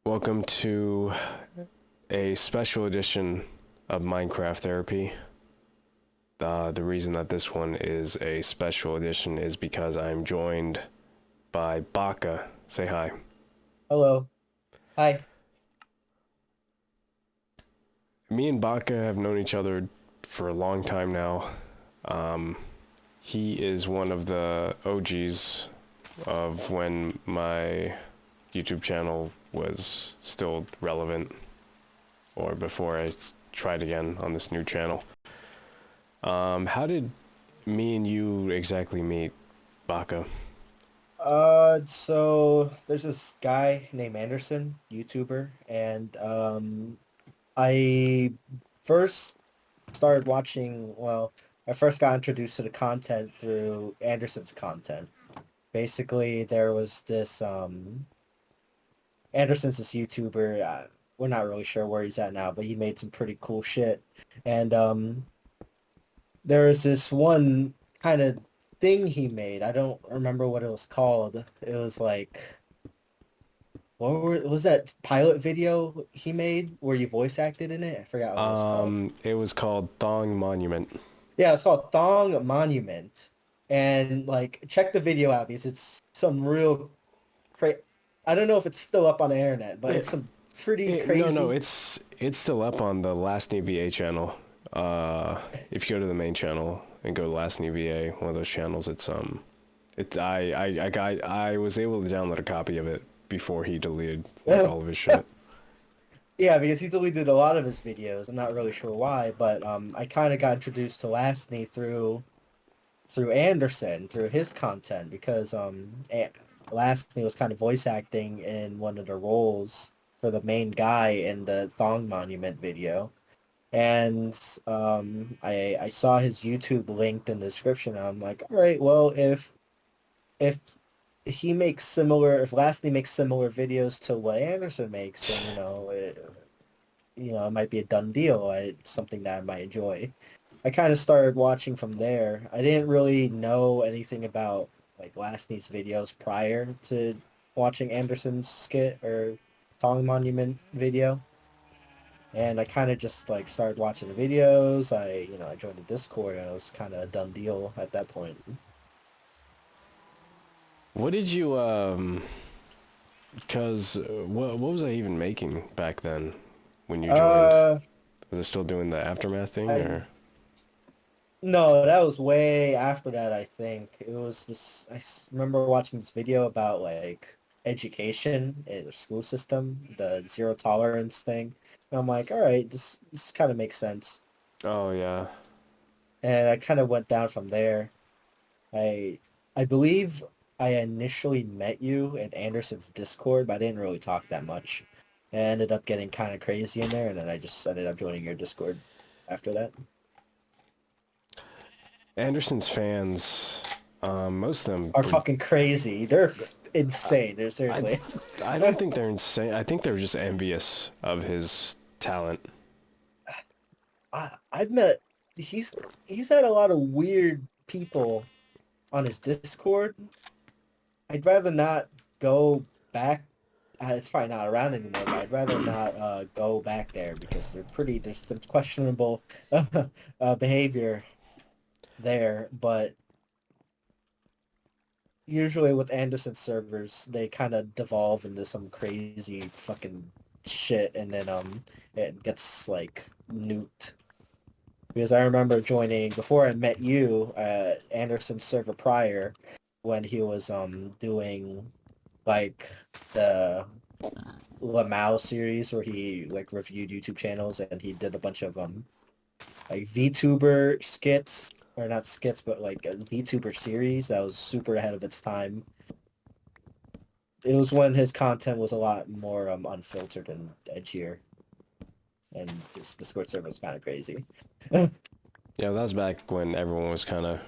Welcome to a special edition of Minecraft Therapy. The reason that this one is a special edition is because I'm joined by Baka. Say hi. Hello. Hi. Me and Baka have known each other for a long time now. He is one of the OGs of when my YouTube channel was still relevant, or before I tried again on this new channel. How did me and you exactly meet, Baka? So there's this guy named Anderson, YouTuber, and I first started watching, I first got introduced to the content through Anderson's content. Basically, there was this Anderson's this YouTuber, we're not really sure where he's at now, but he made some pretty cool shit. And there was this one kind of thing he made. I don't remember what it was called. It was like was that pilot video he made where you voice acted in it? I forgot what it was called. It was called Thong Monument. Yeah, it's called Thong Monument. And like check the video out because it's some real cra I don't know if it's still up on the internet, but it's some pretty No, crazy. it's still up on the Last New VA channel. If you go to the main channel and go to Last New VA, one of those channels, I was able to download a copy of it before he deleted like all of his shit. Yeah, because he deleted a lot of his videos. I'm not really sure why, but I kind of got introduced to Lastney through Anderson, through his content, because Lastney was kind of voice acting in one of the roles for the main guy in the Thong Monument video. And I saw his YouTube linked in the description. And I'm like, all right, well, if he makes similar, if Lastly makes similar videos to what Anderson makes, then it might be a done deal. It's something that I might enjoy. I kind of started watching from there. I didn't really know anything about like Lastly's videos prior to watching Anderson's skit or Thong Monument video. And I kind of just like started watching the videos. I joined the Discord and it was kind of a done deal at that point. What did you Cause what was I even making back then when you joined? Uh, Was it still doing the aftermath thing I or? No, that was way after that, I think. It was this, remember watching this video about like education in the school system, the zero tolerance thing. And I'm like, all right, this kind of makes sense. Oh yeah. And I kind of went down from there. I I believe I initially met you in Anderson's Discord, but I didn't really talk that much. And I ended up getting kind of crazy in there, and then I just ended up joining your Discord after that. Anderson's fans, most of them Are were. fucking crazy. They're insane. They're I, seriously. I don't think they're insane. I think they're just envious of his talent. I've met he's he's had a lot of weird people on his Discord. I'd rather not go back. It's probably not around anymore, but I'd rather not go back there because there's some questionable behavior there. But usually with Anderson servers, they kind of devolve into some crazy fucking shit, and then it gets like nuked. Because I remember joining before I met you, Anderson's server prior, when he was doing like the Lamau series where he like reviewed YouTube channels and he did a bunch of like VTuber skits, or not skits but like a VTuber series that was super ahead of its time. It was when his content was a lot more unfiltered and edgier, and this Discord server was kind of crazy. Yeah, that was back when everyone was kind of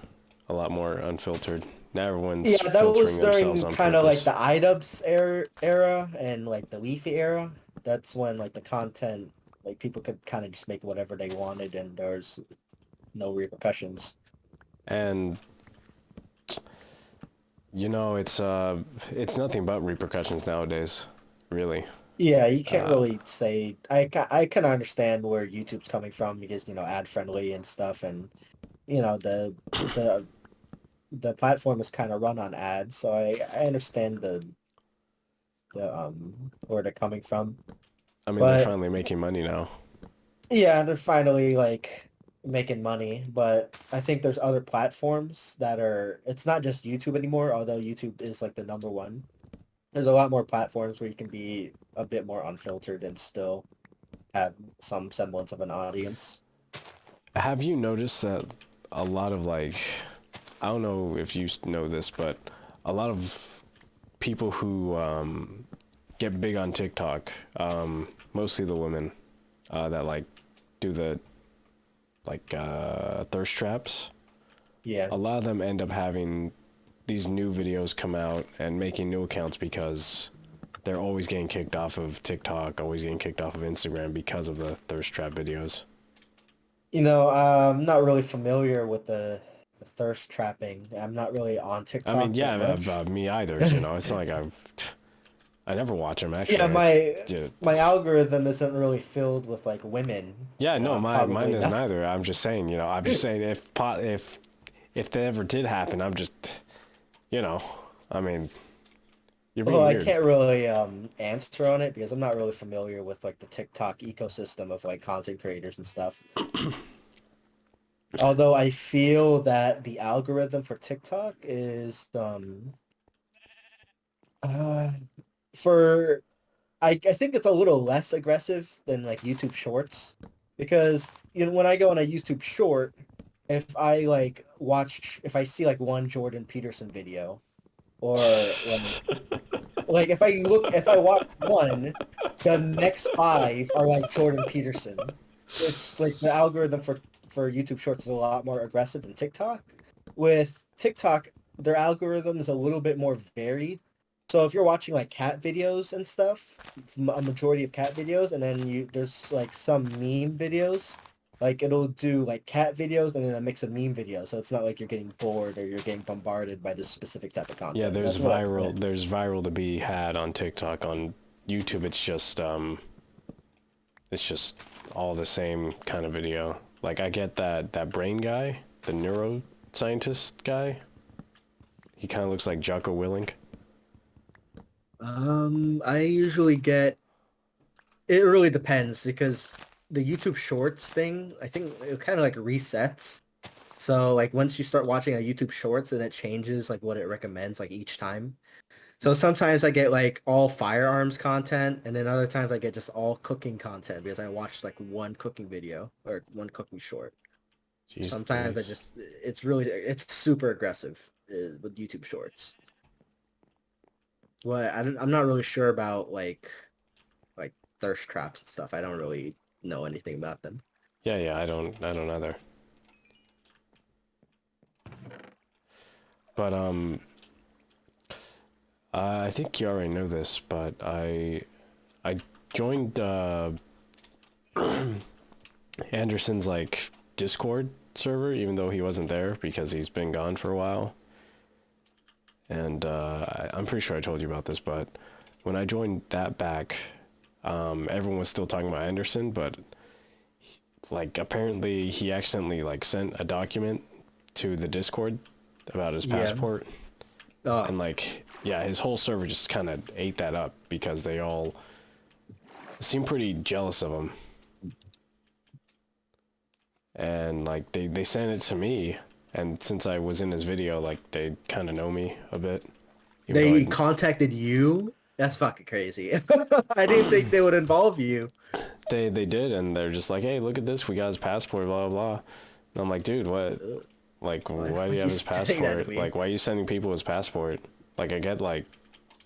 a lot more unfiltered. Now everyone's Yeah, that filtering was themselves during on kind of like purpose. the iDubbbz era and like the Leafy era. That's when like the content, like people could kind of just make whatever they wanted and there's no repercussions. And it's nothing but repercussions nowadays, really. Yeah, you can't Uh, really say I can understand where YouTube's coming from because, ad friendly and stuff, and the the platform is kind of run on ads, so I understand the where they're coming from. I mean, they're But finally making money now. yeah, they're finally like making money, but I think there's other platforms that are it's not just YouTube anymore, although YouTube is like the number one. There's a lot more platforms where you can be a bit more unfiltered and still have some semblance of an audience. Have you noticed that a lot of like, I don't know if you know this, but a lot of people who get big on TikTok, mostly the women that like do the thirst traps. Yeah. A lot of them end up having these new videos come out and making new accounts because they're always getting kicked off of TikTok, always getting kicked off of Instagram because of the thirst trap videos. I'm not really familiar with the thirst trapping. I'm not really on I mean, TikTok that yeah, much. me either. You know, it's not like I never watch them Yeah, actually. Yeah, my algorithm isn't really filled with like women. yeah, no, mine Probably is not. neither. I'm just saying, I'm just saying if that ever did happen, I'm just, you know, I mean, you're Well, being I weird. can't really answer on it because I'm not really familiar with like the TikTok ecosystem of like content creators and stuff. Although I feel that the algorithm for TikTok is uh for I think it's a little less aggressive than like YouTube Shorts because when I go on a YouTube Short, if I see like one Jordan Peterson video or like if I watch one, the next five are like Jordan Peterson. It's like the algorithm for YouTube Shorts is a lot more aggressive than TikTok. With TikTok, their algorithm is a little bit more varied. So if you're watching like cat videos and stuff, a majority of cat videos, and then there's like some meme videos, like it'll do like cat videos and then a mix of meme videos. So it's not like you're getting bored or you're getting bombarded by this specific type of Yeah, content. That's what I prefer. there's viral to be had on TikTok. On YouTube, it's just all the same kind of video. Like I get that brain guy, the neuroscientist guy. He kind of looks like Jocko Willink. I usually get it really depends because the YouTube Shorts thing, I think it kind of like resets. So like once you start watching a YouTube Shorts, then it changes like what it recommends like each time. So sometimes I get like all firearms content, and then other times I get just all cooking content because I watched like one cooking video or one cooking short. Jeez Sometimes Louise. it's super aggressive with YouTube Shorts. Well, I'm not really sure about like thirst traps and stuff. I don't really know anything about them. Yeah, yeah, I don't either. But I think you already know this, but I joined Anderson's like Discord server, even though he wasn't there because he's been gone for a while. And I'm pretty sure I told you about this, but when I joined that back, everyone was still talking about Anderson, but like apparently he accidentally like sent a document to the Discord about his Yeah. passport, Oh, and like yeah, his whole server just kind of ate that up because they all seemed pretty jealous of him, and like they sent it to me, and since I was in his video, like they kind of know me a bit, even though they contacted you? That's fucking crazy. I didn't think they would involve you. they did, and they're just like, hey, look at this, we got his passport, blah blah blah. And I'm like, dude, what? Like, Why the why do you fuck have you his say that to passport? me? Like, why are you sending people his passport? Like, I get like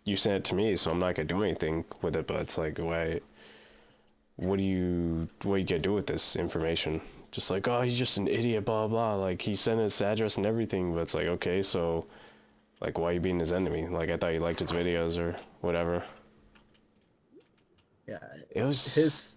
you sent it to me, so I'm not gonna do anything with it, but it's like, why? What do you gonna do with this information? Just like, oh, he's just an idiot, blah blah. Like, he sent his address and everything, but it's like, okay, so like, why are you being his enemy? Like, I thought you liked his videos or whatever. Yeah, It was, his.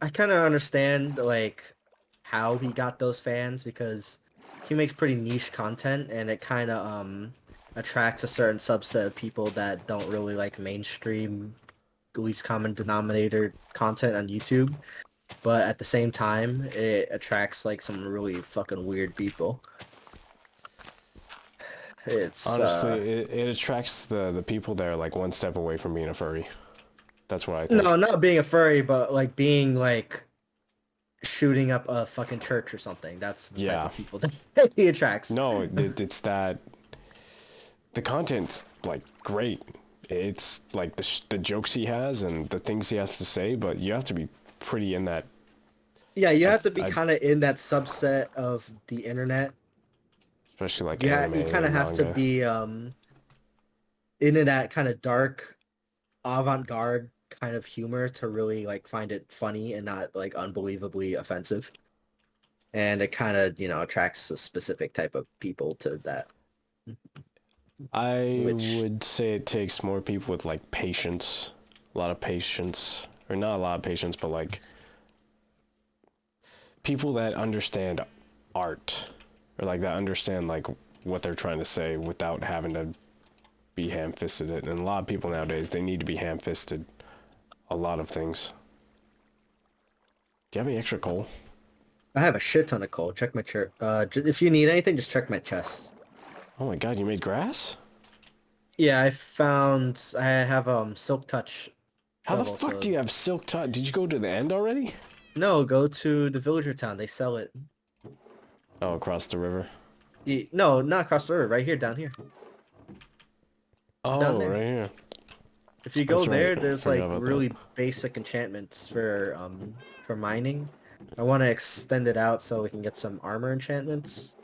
I kind of understand like how he got those fans because he makes pretty niche content and it kind of attracts a certain subset of people that don't really like mainstream least common denominator content on YouTube, but at the same time, it attracts like some really fucking weird people. It's Honestly, it attracts the people that are like one step away from being a furry. That's what I think. no, not being a furry, but like being like shooting up a fucking church or something. That's the type Yeah. of people that he attracts. No, it's that the content's like great. It's like the jokes he has and the things he has to say, but you have to be pretty in that. Yeah, you have to be I kind of in that subset of the internet. especially like Yeah, anime you kind of and have to manga. be into that kind of dark, avant-garde kind of humor to really like find it funny and not like unbelievably offensive. And it kind of, attracts a specific type of people to that, I which would say it takes more people with like patience, a lot of patience, or not a lot of patience, but like people that understand art, or like that understand like what they're trying to say without having to be ham-fisted it. And a lot of people nowadays, they need to be ham-fisted a lot of things. Do you have any extra coal? I have a shit ton of coal. Check my chest. If you need anything, just check my chest. Oh my god, you made grass? Yeah, I have Silk Touch How the shovel, fuck so do you have silk touch? Did you go to the end already? no, go to the villager town. They sell it. Oh, across the river. No, not across the river, right here, down here. Down Oh, there. right here. If you go That's right. there, there's Forgot like about that. really basic enchantments for mining. I want to extend it out so we can get some armor enchantments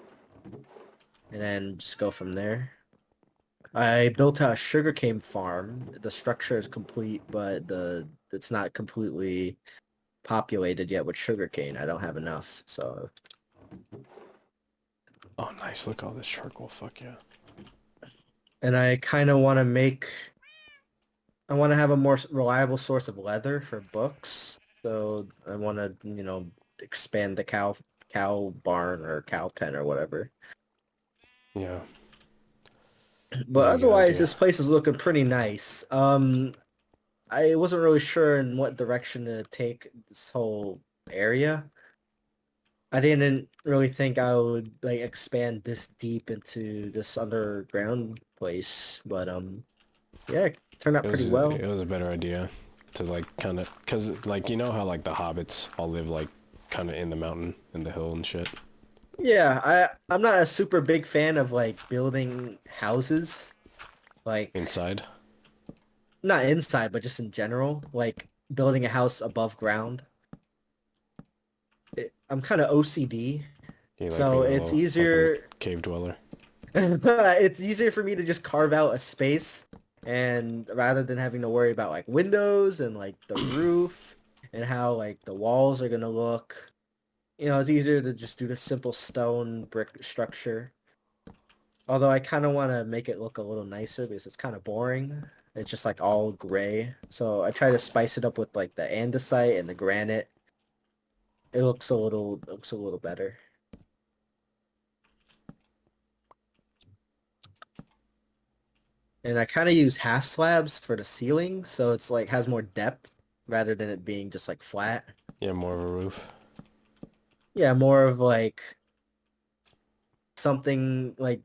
and then just go from there. I built a sugarcane farm. The structure is complete, but it's not completely populated yet with sugarcane. I don't have enough, so Oh, nice. Look at all this charcoal. Fuck yeah. and I kind of want to I want to have a more reliable source of leather for books. So I want to, expand the cow barn or cow pen or whatever. Yeah. But Really good otherwise, idea. this place is looking pretty nice. I wasn't really sure in what direction to take this whole area. I didn't really think I would like expand this deep into this underground place, but yeah, it turned out pretty well. It was a better idea to like kind of, cause like you know how like the hobbits all live like kind of in the mountain, in the hill and shit. Yeah, I'm not a super big fan of like building houses, like Inside. not inside, but just in general, like building a house above ground. I'm kind of OCD, You like so being a it's little fucking easier. cave dweller. It's easier for me to just carve out a space, and rather than having to worry about like windows and like the roof and how like the walls are gonna look. It's easier to just do the simple stone brick structure. Although I kind of want to make it look a little nicer because it's kind of boring. It's just like all gray. So I try to spice it up with like the andesite and the granite. It looks a little better. And I kind of use half slabs for the ceiling, so it's like has more depth rather than it being just like flat. Yeah, more of a roof. Yeah, more of like something like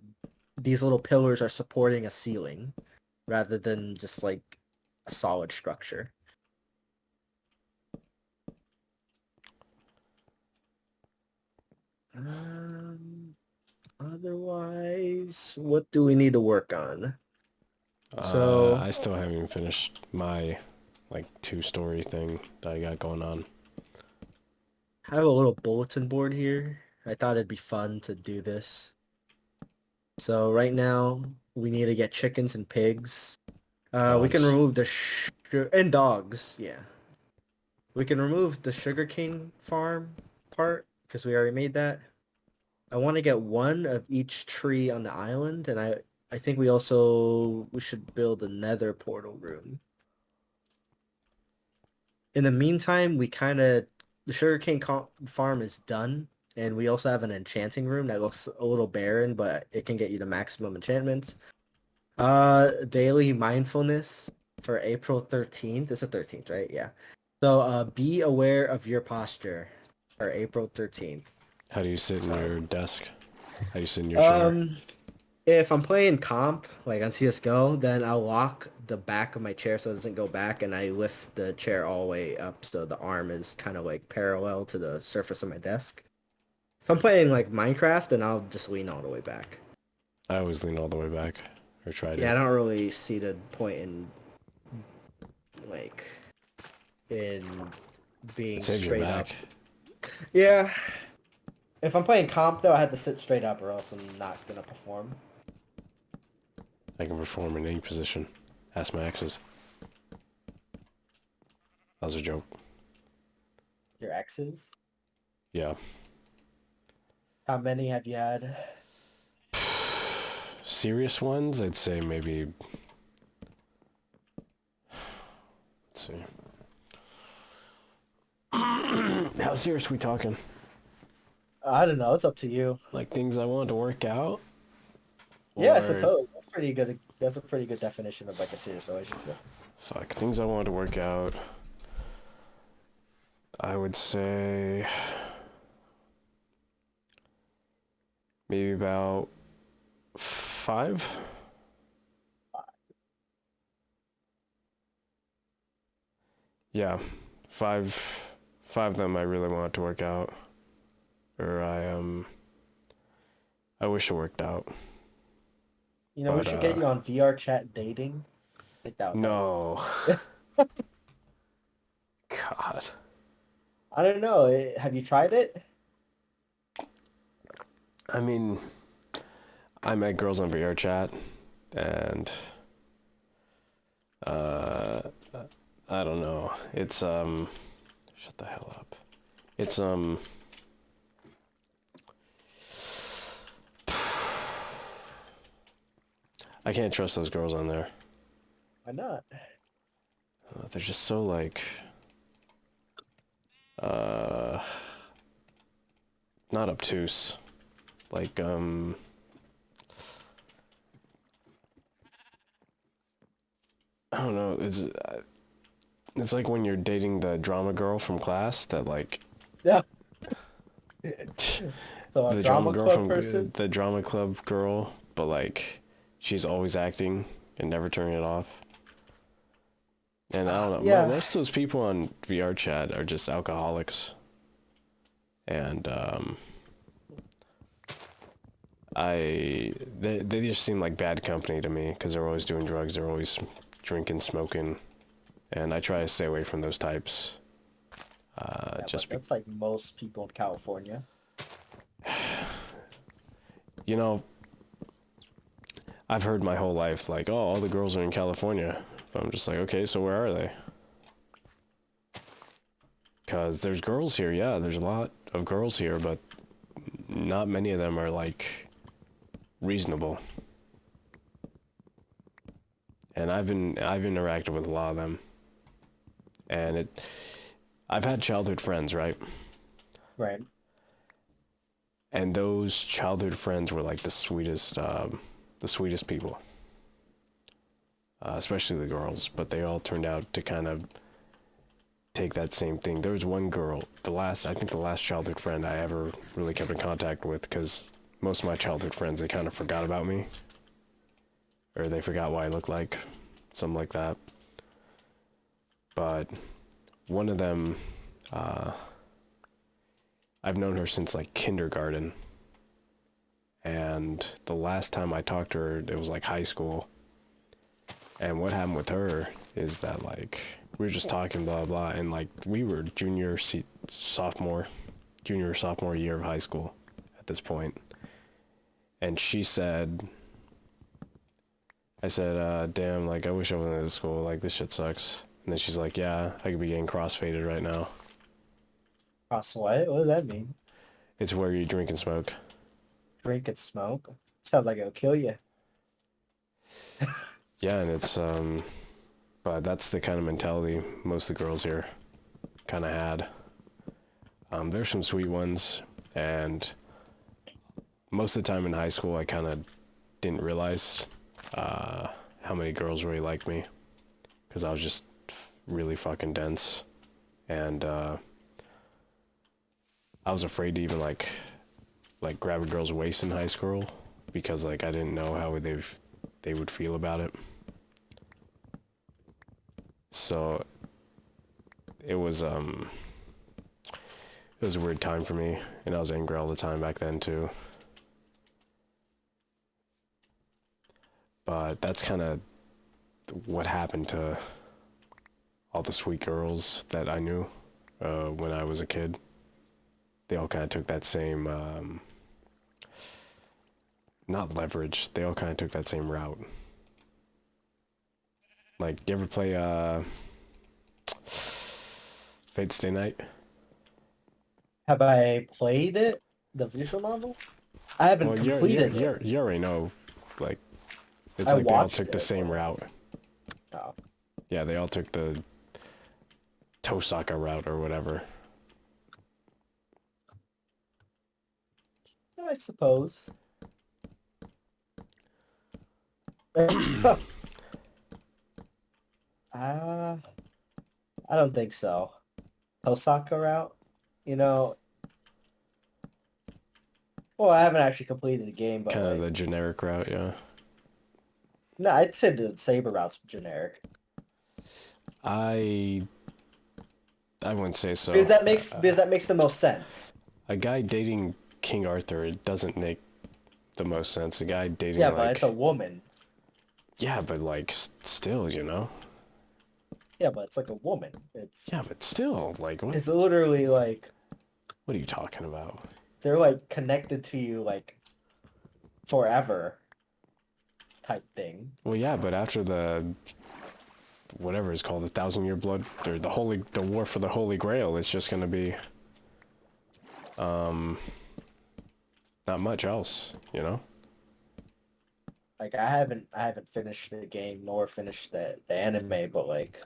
these little pillars are supporting a ceiling rather than just like a solid structure. Um, Otherwise, what do we need to work on? So, I still haven't even finished my like 2-story thing that I got going on. I have a little bulletin board here. I thought it'd be fun to do this. So right now, we need to get chickens and pigs. We can Dogs. remove the and dogs, yeah. We can remove the sugarcane farm part because we already made that. I want to get one of each tree on the island, and I think we should build a nether portal room. In the meantime, the sugarcane farm is done, and we also have an enchanting room that looks a little barren, but it can get you the maximum enchantments. Daily mindfulness. for April 13th. It's the 13th, right? Yeah. So be aware of your posture for April 13th. How do you sit in So, your desk? How do you sit in your chair? If I'm playing comp, like on CSGO, then I'll lock the back of my chair so it doesn't go back, and I lift the chair all the way up so the arm is kind of like parallel to the surface of my desk. If I'm playing like Minecraft, then I'll just lean all the way back. I always lean all the way back, or try Yeah, I to. don't really see the point in like in It being saves your straight up. back. Yeah. If I'm playing comp though, I have to sit straight up or else I'm not gonna perform. I can perform in any position. Ask my exes. That was a joke. Your exes? Yeah. How many have you had? Serious ones, I'd say maybe. Let's see. How serious we talking? I don't know. It's up to you. Like things I wanted to work out? Yeah, I Or, suppose. That's pretty good. That's a pretty good definition of like a serious relationship. fuck, things I wanted to work out. I would say maybe about 5. Yeah, 5 of them I really wanted to work out. Or I wish it worked out. You know, we But should get you on VR chat dating. I think that would no. help. God. I don't know. Have you tried it? I mean, I met girls on VR chat, and uh, I don't know. It's shut the hell up. It's I can't trust those girls on there. Why not? They're just so like uh not obtuse. Like I don't know. It's like when you're dating the drama girl from class that like Yeah. So a the drama drama girl club from person? the drama club girl, but like she's always acting and never turning it off. And I don't know. Yeah. Most of those people on VR chat are just alcoholics. And they just seem like bad company to me because they're always doing drugs, they're always drinking, smoking, and I try to stay away from those types. Yeah, Just but that's like most people in California. you know, I've heard my whole life like, oh, all the girls are in California, but I'm just like, okay, so where are they? Because there's girls here, yeah, there's a lot of girls here, but not many of them are like reasonable. And I've interacted with a lot of them, and I've had childhood friends, right? Right. And those childhood friends were like the sweetest people, especially the girls. But they all turned out to kind of take that same thing. There was one girl, I think the last childhood friend I ever really kept in contact with, because most of my childhood friends, they kind of forgot about me, or they forgot what I looked like, something like that. But one of them, I've known her since like kindergarten, and the last time I talked to her, it was like high school. And what happened with her is that like we were just talking blah blah, and like we were sophomore year of high school at this point. And I said, damn, like I wish I wasn't at this school, like this shit sucks. And then she's like, yeah, I could be getting crossfaded right now. Cross what? What does that mean? It's where you drink and smoke. Drink and smoke? Sounds like it'll kill you. Yeah, and it's but that's the kind of mentality most of the girls here kind of had. There's some sweet ones, and most of the time in high school I kind of didn't realize how many girls really liked me, because I was just really fucking dense, and I was afraid to even like grab a girl's waist in high school because like I didn't know how they would feel about it. So it was a weird time for me, and I was angry all the time back then too. But that's kind of what happened to all the sweet girls that I knew when I was a kid. They all kind of took that same, not leverage, they all kind of took that same route. Like, you ever play Fate Stay Night? Have I played it? The visual novel? I haven't Well, completed it. you already know, like, it's I like they all watched took the it, same but- route. Oh. Yeah, they all took the Tosaka route or whatever. I suppose. I don't think so. Osaka route, you know. Well, I haven't actually completed the game, but Kind of like, the generic route, yeah. no, I'd say the saber route's generic I wouldn't say so. because that makes the most sense. A guy dating King Arthur, it doesn't make the most sense. A guy dating Yeah, like... but it's a woman. Yeah, but like, still, you know? Yeah, but it's like a woman. Yeah, but still, like, what? It's literally like What are you talking about? they're like connected to you like forever type thing. Well, yeah, but after the... whatever it's called, the 1,000-year blood, or the war for the Holy Grail, it's just gonna be... not much else, you know? Like I haven't finished the game nor finished the anime, but like,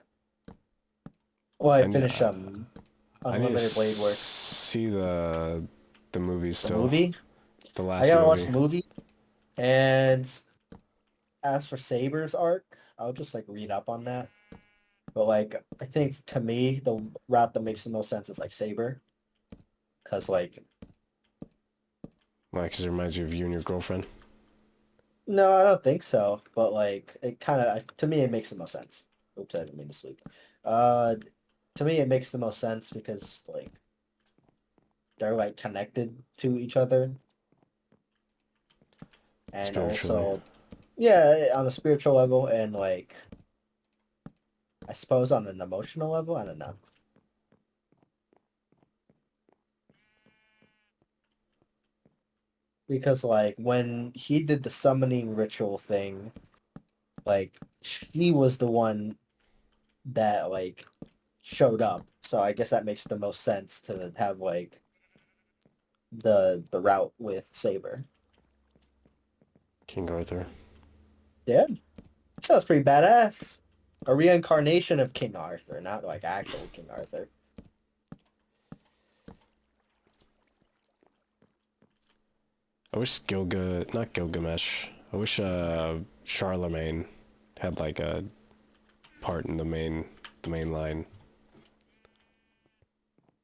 well, I And finished I need to Unlimited Blade Work. see the movies The still. movie? The I last gotta watch movie. the movie. And as for Saber's arc, I'll just like read up on that. But like, I think to me, the route that makes the most sense is like Saber, cause like, Like, 'cause it reminds you of you and your girlfriend. no, I don't think so. But like, it kind of to me it makes the most sense. Oops, I didn't mean to sleep. Uh, to me it makes the most sense because like they're like connected to each other, and Spiritually. also, yeah, on a spiritual level, and like I suppose on an emotional level, I don't know. Because like when he did the summoning ritual thing, like she was the one that like showed up. So I guess that makes the most sense to have like the route with Saber. King Arthur. Yeah, sounds pretty badass. A reincarnation of King Arthur, not like actual King Arthur. I wish not Gilgamesh. I wish Charlemagne had like a part in the main line.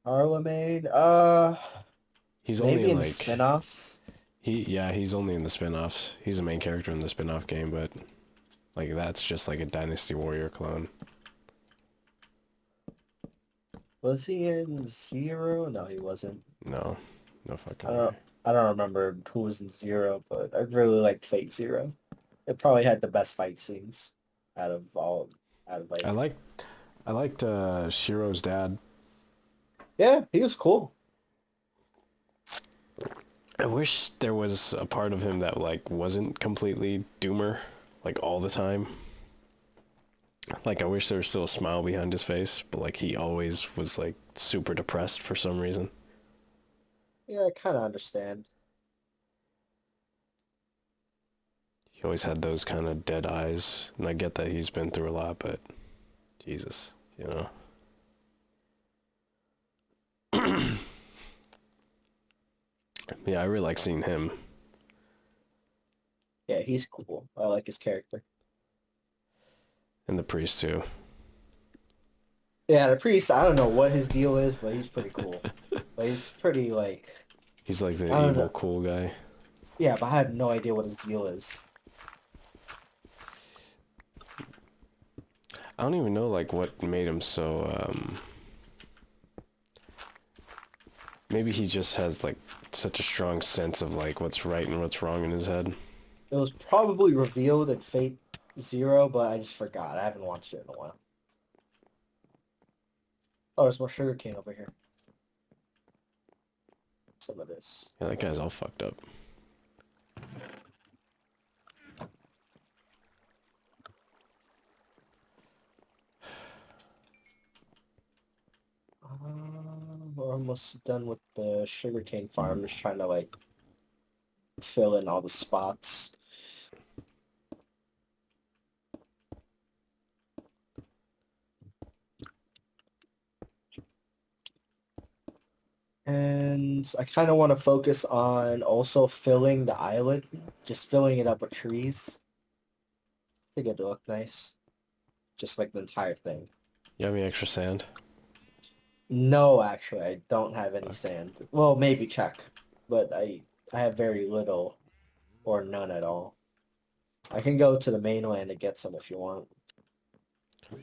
Charlemagne, He's only maybe in in the like spin-offs. he's only in the spin-offs. He's a main character in the spin-off game, but like that's just like a Dynasty Warrior clone. Was he in Zero? No, he wasn't. No, no fucking I way. don't. I don't remember who was in Zero, but I really liked Fate Zero. It probably had the best fight scenes out of all. Out of like, I liked Shiro's dad. yeah, he was cool. I wish there was a part of him that like wasn't completely doomer, like all the time. Like I wish there was still a smile behind his face, but like he always was like super depressed for some reason. Yeah, I kind of understand. He always had those kind of dead eyes, and I get that he's been through a lot, but Jesus, you know. Yeah, I really like seeing him. Yeah, he's cool. I like his character. And the priest too. Yeah, the priest, I don't know what his deal is, but he's pretty cool. But he's pretty, like, He's like the I don't evil know. cool guy. Yeah, but I have no idea what his deal is. I don't even know like what made him so maybe he just has like such a strong sense of like what's right and what's wrong in his head. It was probably revealed in Fate Zero, but I just forgot. I haven't watched it in a while. Oh, there's more sugar cane over here. Some of this. Yeah, that guy's all fucked up. We're almost done with the sugarcane farm. Just trying to like fill in all the spots. And I kind of want to focus on also filling the island, just filling it up with trees. I think it'd look nice. Just like the entire thing. You have any extra sand? No, actually, I don't have any Fuck. sand. Well, maybe check, but I have very little or none at all. I can go to the mainland and get some if you want. Let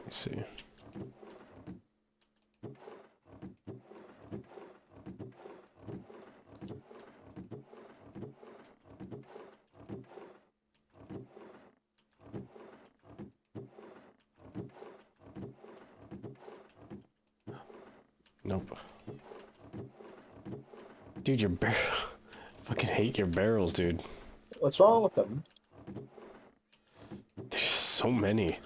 me see. Nope. Dude, your barrel. Fucking hate your barrels, dude. What's wrong with them? There's so many.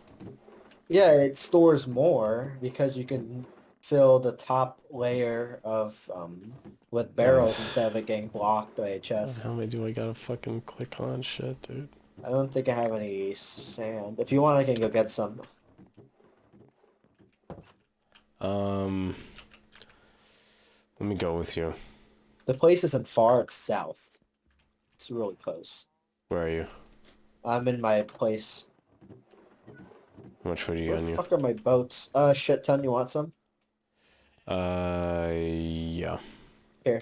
Yeah, it stores more because you can fill the top layer of with barrels Of instead of it getting blocked by a how chest. many do I gotta fucking click on shit, dude? I don't think I have any sand. If you want, I can go get some. Um, let me go with you. The place isn't far, it's south. It's really close. Where are you? I'm in my place. How much food you Where got the on you? fuck are my boats? Shit ton, you want some? Yeah. Here,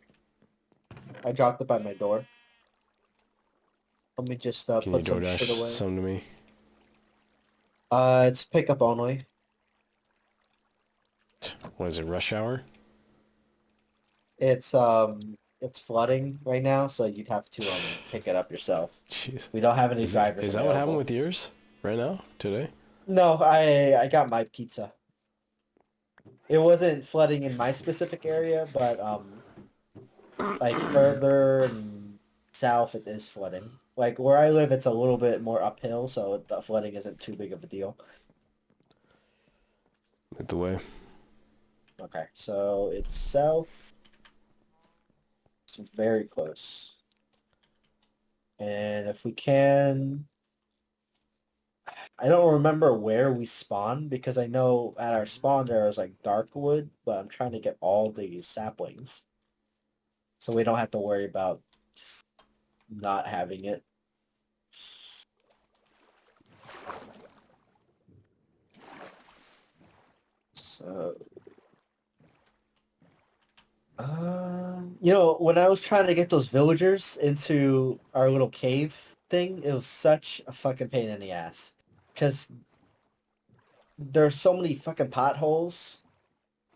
I dropped it by my door. Let me just Can you put some shit DoorDash away. some to me? It's pickup only. What is it, rush hour? It's flooding right now, so you'd have to pick it up yourself. Jeez. We don't have any Is it, drivers is that what happened available. with yours? Right now? Today? No, I got my pizza. It wasn't flooding in my specific area, but like further south it is flooding. Like where I live, it's a little bit more uphill, so the flooding isn't too big of a deal. Lead the way. Okay, so it's south. It's very close. And if we can, I don't remember where we spawned because I know at our spawn there was like dark wood, but I'm trying to get all the saplings. So we don't have to worry about just not having it. So, when I was trying to get those villagers into our little cave thing, it was such a fucking pain in the ass. Because there's so many fucking potholes,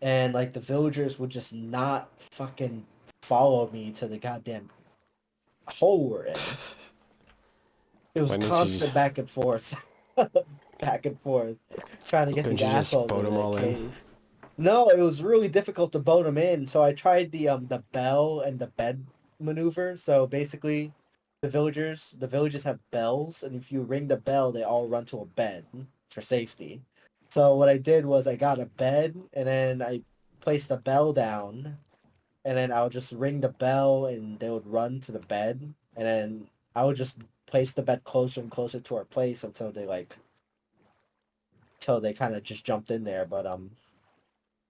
and like the villagers would just not fucking follow me to the goddamn hole we're in. It was Why didn't you constant just, back and forth, back and forth, trying to get couldn't these you just assholes boat into them the all in? cave. No, it was really difficult to boat them in. So I tried the bell and the bed maneuver. So basically, the villages have bells, and if you ring the bell, they all run to a bed for safety. So what I did was I got a bed, and then I placed the bell down, and then I would just ring the bell, and they would run to the bed, and then I would just place the bed closer and closer to our place until they kind of just jumped in there. But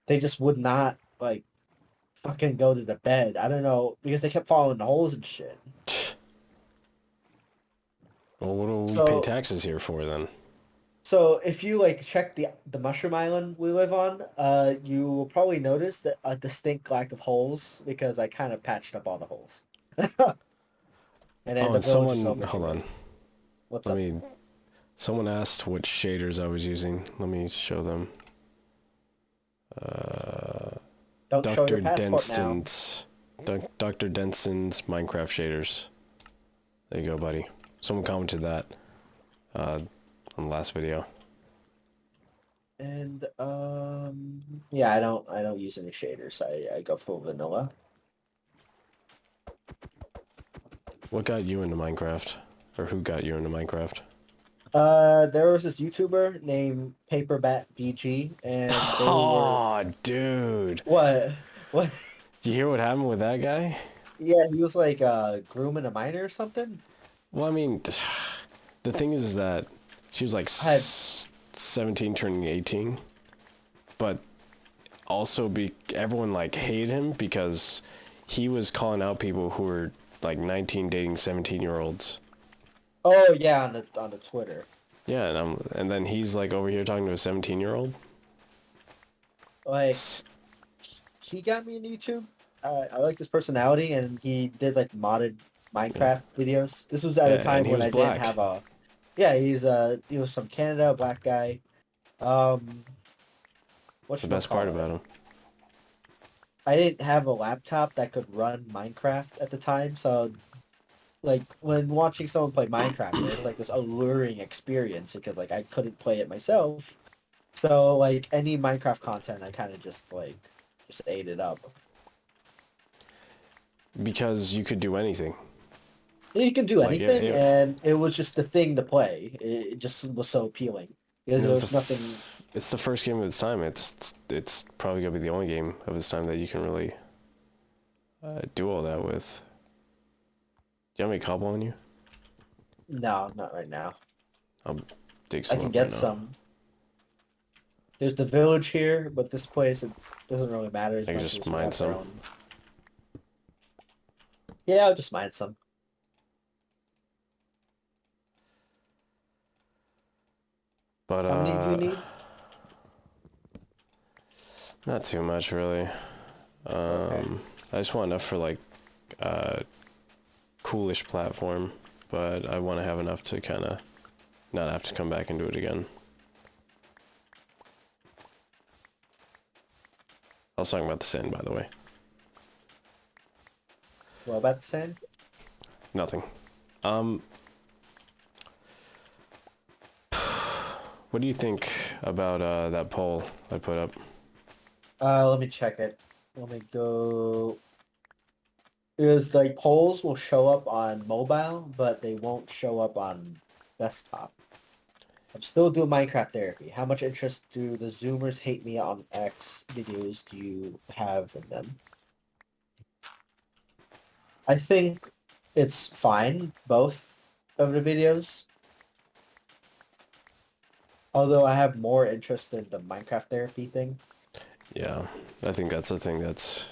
they just would not like fucking go to the bed. I don't know because they kept falling in the holes and shit. Well, what do we pay So taxes here for then? So if you like check the mushroom island we live on, you will probably notice that a distinct lack of holes because I kind of patched up all the holes. And then Oh, the and village is someone, over hold here. on. What's Let up? me, someone asked what shaders I was using. Let me show them. Don't show your Dr. passport now. Denston's, Dr. Denston's Minecraft shaders. There you go, buddy. Someone commented that, on the last video. And yeah, I don't use any shaders. I go full vanilla. What got you into Minecraft? Or who got you into Minecraft? There was this YouTuber named Paperbat VG, and they were Oh, dude. what? What? Did you hear what happened with that guy? Yeah, he was like grooming a minor or something. Well, I mean, the thing is that she was like I had 17 turning 18, but also everyone like hated him because he was calling out people who were like 19 dating 17-year-olds. oh yeah on the Twitter. Yeah, and then he's like over here talking to a 17-year-old. Like he got me in YouTube. I like his personality, and he did like modded Yeah, Minecraft videos. This was at a yeah, and time he when was I didn't black. have a. Yeah, he was from Canada, black guy. Um, That's the best part whatchamacallit? about him. I didn't have a laptop that could run Minecraft at the time, so like when watching someone play Minecraft, it was like this alluring experience because like I couldn't play it myself. So like any Minecraft content, I kind of just ate it up. Because you could do anything. You can do Like anything, and it was just the thing to play. It just was so appealing because and it there was was nothing. it's the first game of its time. It's probably gonna be the only game of its time that you can really do all that with. Do you have any cobble on you? No, not right now. I'll dig I some can up right get now. some. There's the village here, but this place it doesn't really matter as I can much just as we mine have our some. own. Yeah, I'll just mine some. But How many do you need? not too much really. Okay. I just want enough for like coolish platform, but I want to have enough to kind of not have to come back and do it again. I was talking about the sand, by the way. What about the sand? Nothing. What do you think about that poll I put up? Let me check it. Let me go. Is like polls will show up on mobile, but they won't show up on desktop. I'm still doing Minecraft therapy. How much interest do the Zoomers hate me on X videos do you have in them? I think it's fine, both of the videos. Although I have more interest in the Minecraft therapy thing. Yeah, I think that's the thing that's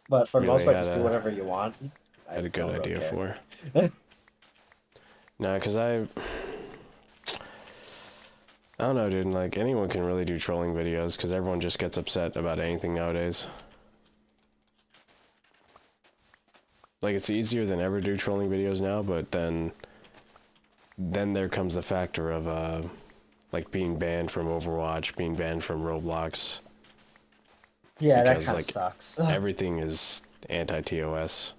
But for the most really part, just do whatever you want. had I a good don't really idea care. for. Nah, cause I don't know, dude. Like anyone can really do trolling videos, cause everyone just gets upset about anything nowadays. Like it's easier than ever to do trolling videos now, but then there comes the factor of like being banned from Overwatch, being banned from Roblox, Yeah, that because kind of like sucks. everything is anti-TOS,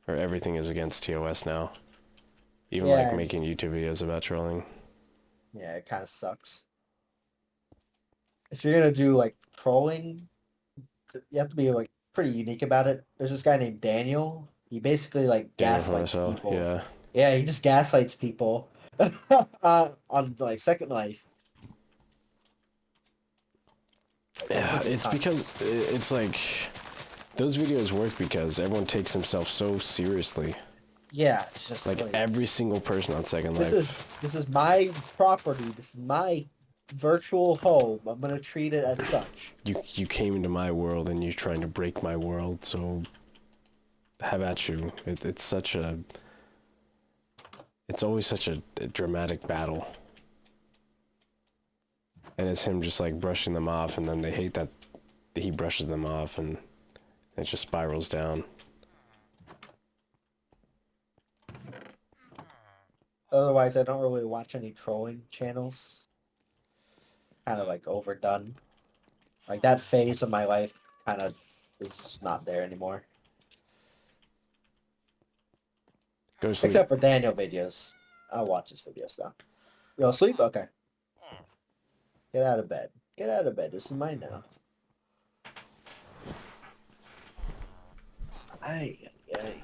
or everything is against TOS now. Even like Yeah, making YouTube videos about trolling. yeah, it kind of sucks. If you're gonna do like trolling, you have to be like pretty unique about it. There's this guy named Daniel. He basically like Daniel from gaslights SL, people. yeah. Yeah, he just gaslights people on like Second Life. Like, I Yeah, think it's it's kind because of it's like those videos work because everyone takes themselves so seriously. yeah. It's just Like like every single person on Second this is Life, this is my property. This is my virtual home. I'm gonna treat it as such. you came into my world and you're trying to break my world, so have at you. It's always such a dramatic battle. and it's him just like brushing them off, and then they hate that he brushes them off, and it just spirals down. Otherwise, I don't really watch any trolling channels. Kind of like overdone. Like that phase of my life kind of is not there anymore. Go to sleep. Except for Daniel videos. I'll watch his videos though. You go sleep? Okay. Get out of bed. Get out of bed. This is mine now. Ay, ay.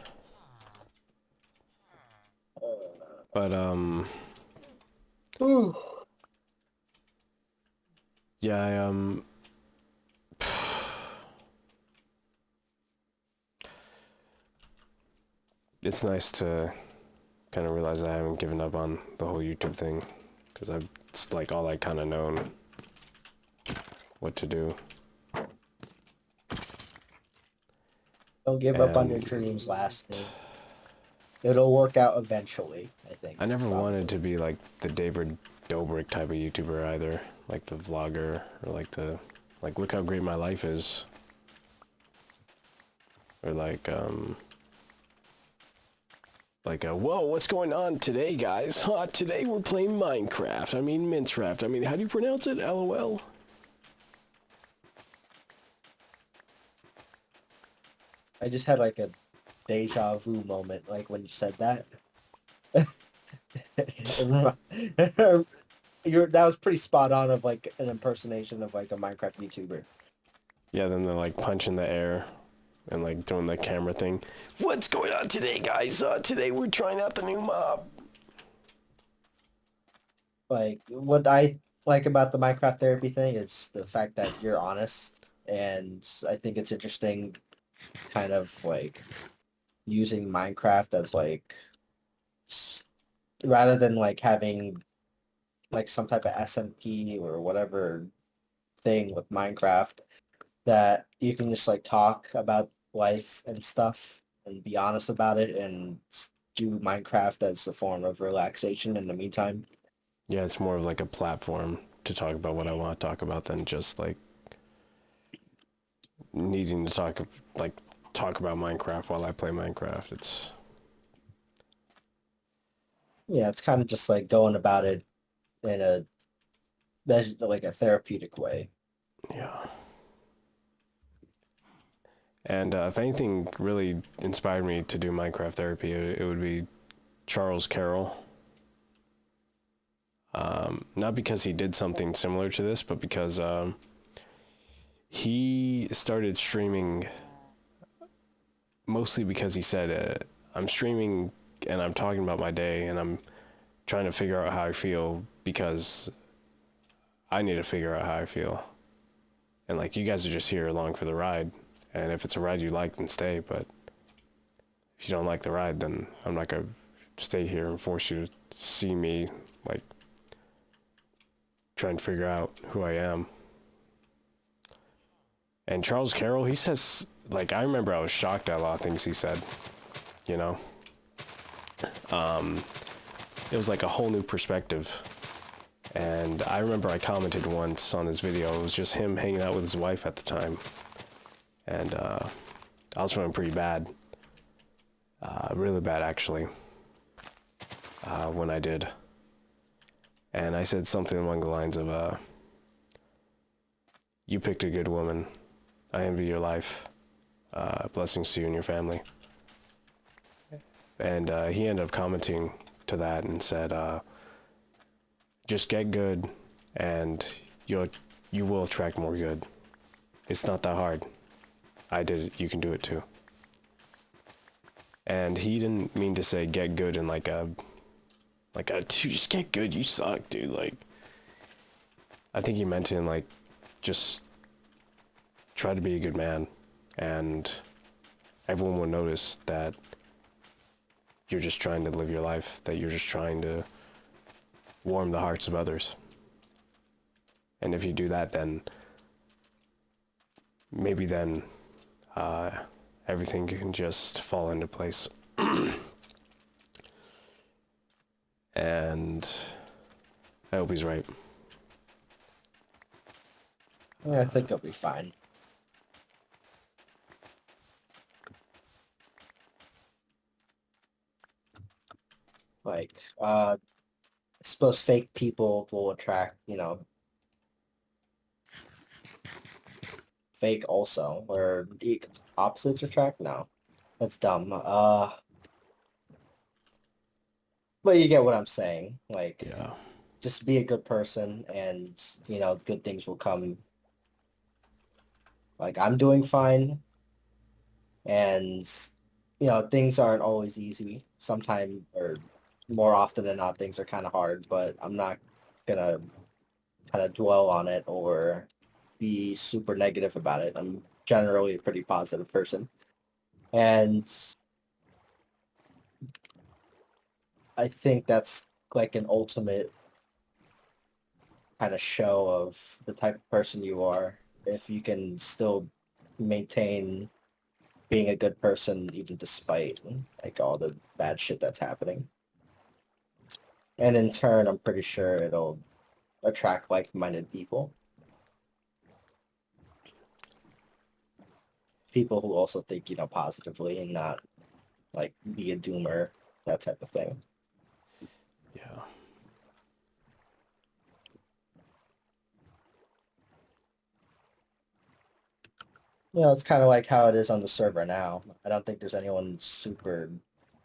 But Ooh. yeah, it's nice to kind of realize that I haven't given up on the whole YouTube thing, because it's like all I kind of known what to do. Don't give up on your dreams, Lasting. It'll work out eventually, I think. I never wanted to be like the David Dobrik type of YouTuber either, like the vlogger, or like look how great my life is, or whoa, what's going on today, guys? Today we're playing Minecraft. I mean Minecraft. I mean, how do you pronounce it? LOL. I just had like a deja vu moment, like when you said that. That was pretty spot on of like an impersonation of like a Minecraft YouTuber. Yeah, then they're like punching the air and like doing the camera thing. What's going on today, guys? Today we're trying out the new mob. Like what I like about the Minecraft therapy thing is the fact that you're honest, and I think it's interesting kind of like using Minecraft as like rather than like having like some type of SMP or whatever thing with Minecraft, that you can just like talk about life and stuff and be honest about it and do Minecraft as a form of relaxation in the meantime. Yeah, it's more of like a platform to talk about what I want to talk about than just like needing to talk about Minecraft while I play Minecraft. It's kind of just like going about it in a like a therapeutic way. Yeah. And if anything really inspired me to do Minecraft therapy, it would be Charles Carroll. Not because he did something similar to this, but because he started streaming mostly because he said, I'm streaming and I'm talking about my day and I'm trying to figure out how I feel because I need to figure out how I feel. And like, you guys are just here along for the ride. And if it's a ride you like, then stay. But if you don't like the ride, then I'm not going to stay here and force you to see me, like, trying to figure out who I am. And Charles Carroll, he says, like, I remember I was shocked at a lot of things he said, you know? It was like a whole new perspective. And I remember I commented once on his video, it was just him hanging out with his wife at the time. And I was feeling pretty bad. Really bad, actually, when I did. And I said something along the lines of, you picked a good woman. I envy your life. Blessings to you and your family. And he ended up commenting to that and said, just get good and you will attract more good. It's not that hard. I did it. You can do it too. And he didn't mean to say get good in like a dude, just get good. You suck, dude. Like, I think he meant it in like, just try to be a good man, and everyone will notice that you're just trying to live your life, that you're just trying to warm the hearts of others. And if you do that, then maybe then everything can just fall into place. And I hope he's right. Yeah, I think it'll be fine. Like, I suppose fake people will attract, fake also, or the opposites attract? No, that's dumb. But you get what I'm saying. Like, Yeah. just be a good person, and good things will come. Like, I'm doing fine, and things aren't always easy. Sometimes, or more often than not, things are kind of hard. But I'm not gonna kind of dwell on it or be super negative about it. I'm generally a pretty positive person. And I think that's like an ultimate kind of show of the type of person you are. If you can still maintain being a good person even despite like all the bad shit that's happening. And in turn, I'm pretty sure it'll attract like-minded people. People who also think, positively and not like be a doomer, that type of thing. Yeah. It's kind of like how it is on the server now. I don't think there's anyone super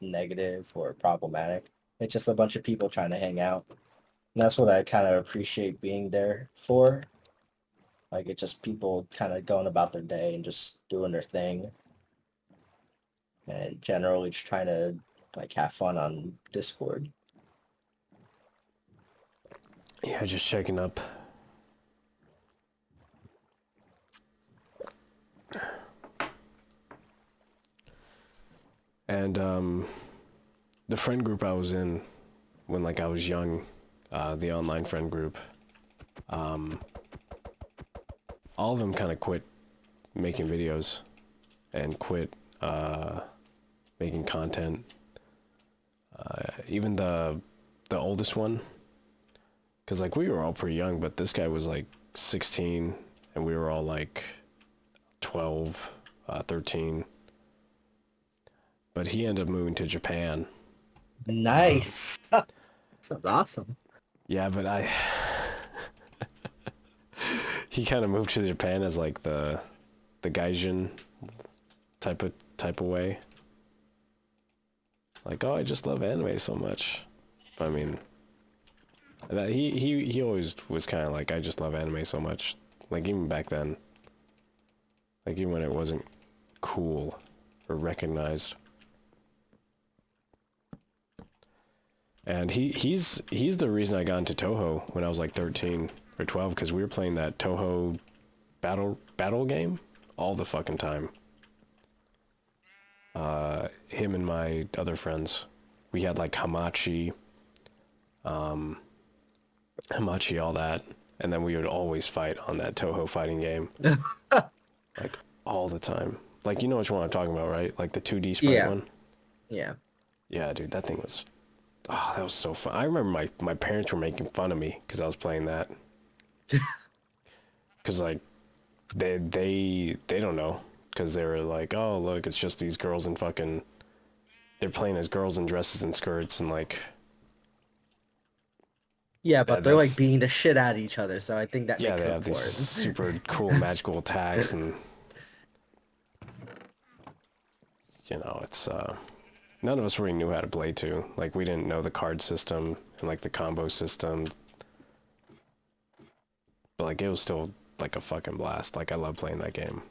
negative or problematic. It's just a bunch of people trying to hang out. And that's what I kind of appreciate being there for. Like, it's just people kind of going about their day and just doing their thing. And generally just trying to, like, have fun on Discord. Yeah, just checking up. And the friend group I was in when like I was young, the online friend group, all of them kind of quit making videos and quit making content. Even the oldest one, because like we were all pretty young, but this guy was like 16 and we were all like 12, 13. But he ended up moving to Japan. Nice. Sounds awesome. Yeah, but he kind of moved to Japan as like the gaijin type of way. Like, oh, I just love anime so much. But I mean, that he always was kind of like, I just love anime so much. Like even back then, like even when it wasn't cool or recognized. And he's the reason I got into Toho when I was like 13 or 12, because we were playing that Toho battle game all the fucking time. Him and my other friends, we had like Hamachi, all that, and then we would always fight on that Toho fighting game, like all the time. Like, you know which one I'm talking about, right? Like the 2D sprite one. Yeah. Yeah, dude, that thing was. Oh, that was so fun. I remember my parents were making fun of me because I was playing that. Because like they don't know, because they were like, oh look, it's just these girls in fucking. They're playing as girls in dresses and skirts and like. Yeah, but they're like That's beating the shit out of each other, so I think that yeah. makes They up have these for it. super cool magical attacks, and it's none of us really knew how to play too. Like we didn't know the card system and like the combo system. But like it was still like a fucking blast. Like I love playing that game.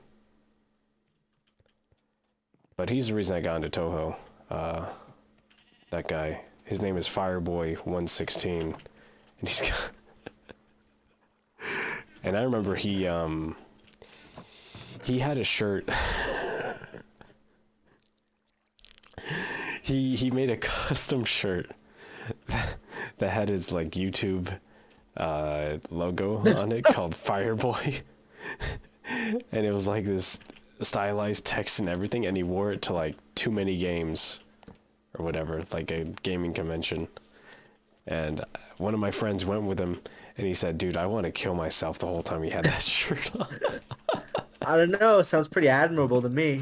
But he's the reason I got into Toho. That guy. His name is Fireboy116. And he's got... And I remember he had a shirt. he made a custom shirt that had his like YouTube logo on it called Fireboy. And it was like this stylized text and everything, and he wore it to like Too Many Games or whatever, like a gaming convention. And one of my friends went with him, And he said, dude, I want to kill myself the whole time he had that shirt on. I don't know. Sounds pretty admirable to me.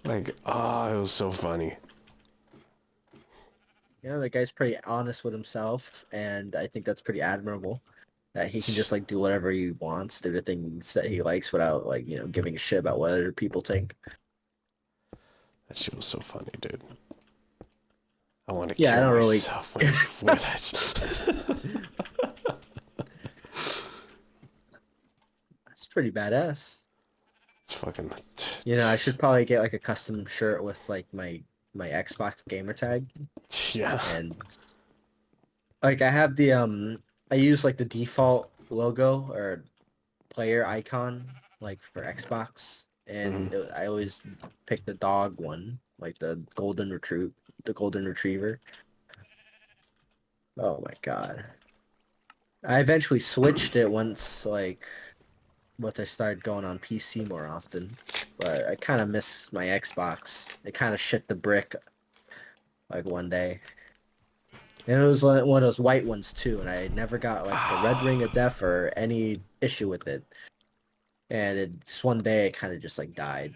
Like, ah, it was so funny. You know, the guy's pretty honest with himself, and I think that's pretty admirable. That he can just like do whatever he wants, do the things that he likes without like, you know, giving a shit about what other people think. That shit was so funny, dude. I want to Yeah, I kill don't really. myself when he wore that shit. That's pretty badass. It's fucking... You know, I should probably get like a custom shirt with like my Xbox gamer tag, Yeah. and like I have the I use like the default logo or player icon like for Xbox, and Mm-hmm. I always pick the dog one, like the golden retriever. Oh my god. I eventually switched it once I started going on PC more often. But I kind of miss my Xbox. It kind of shit the brick like one day. And it was like one of those white ones too, and I never got like the red ring of death or any issue with it. And it just one day it kind of just like died.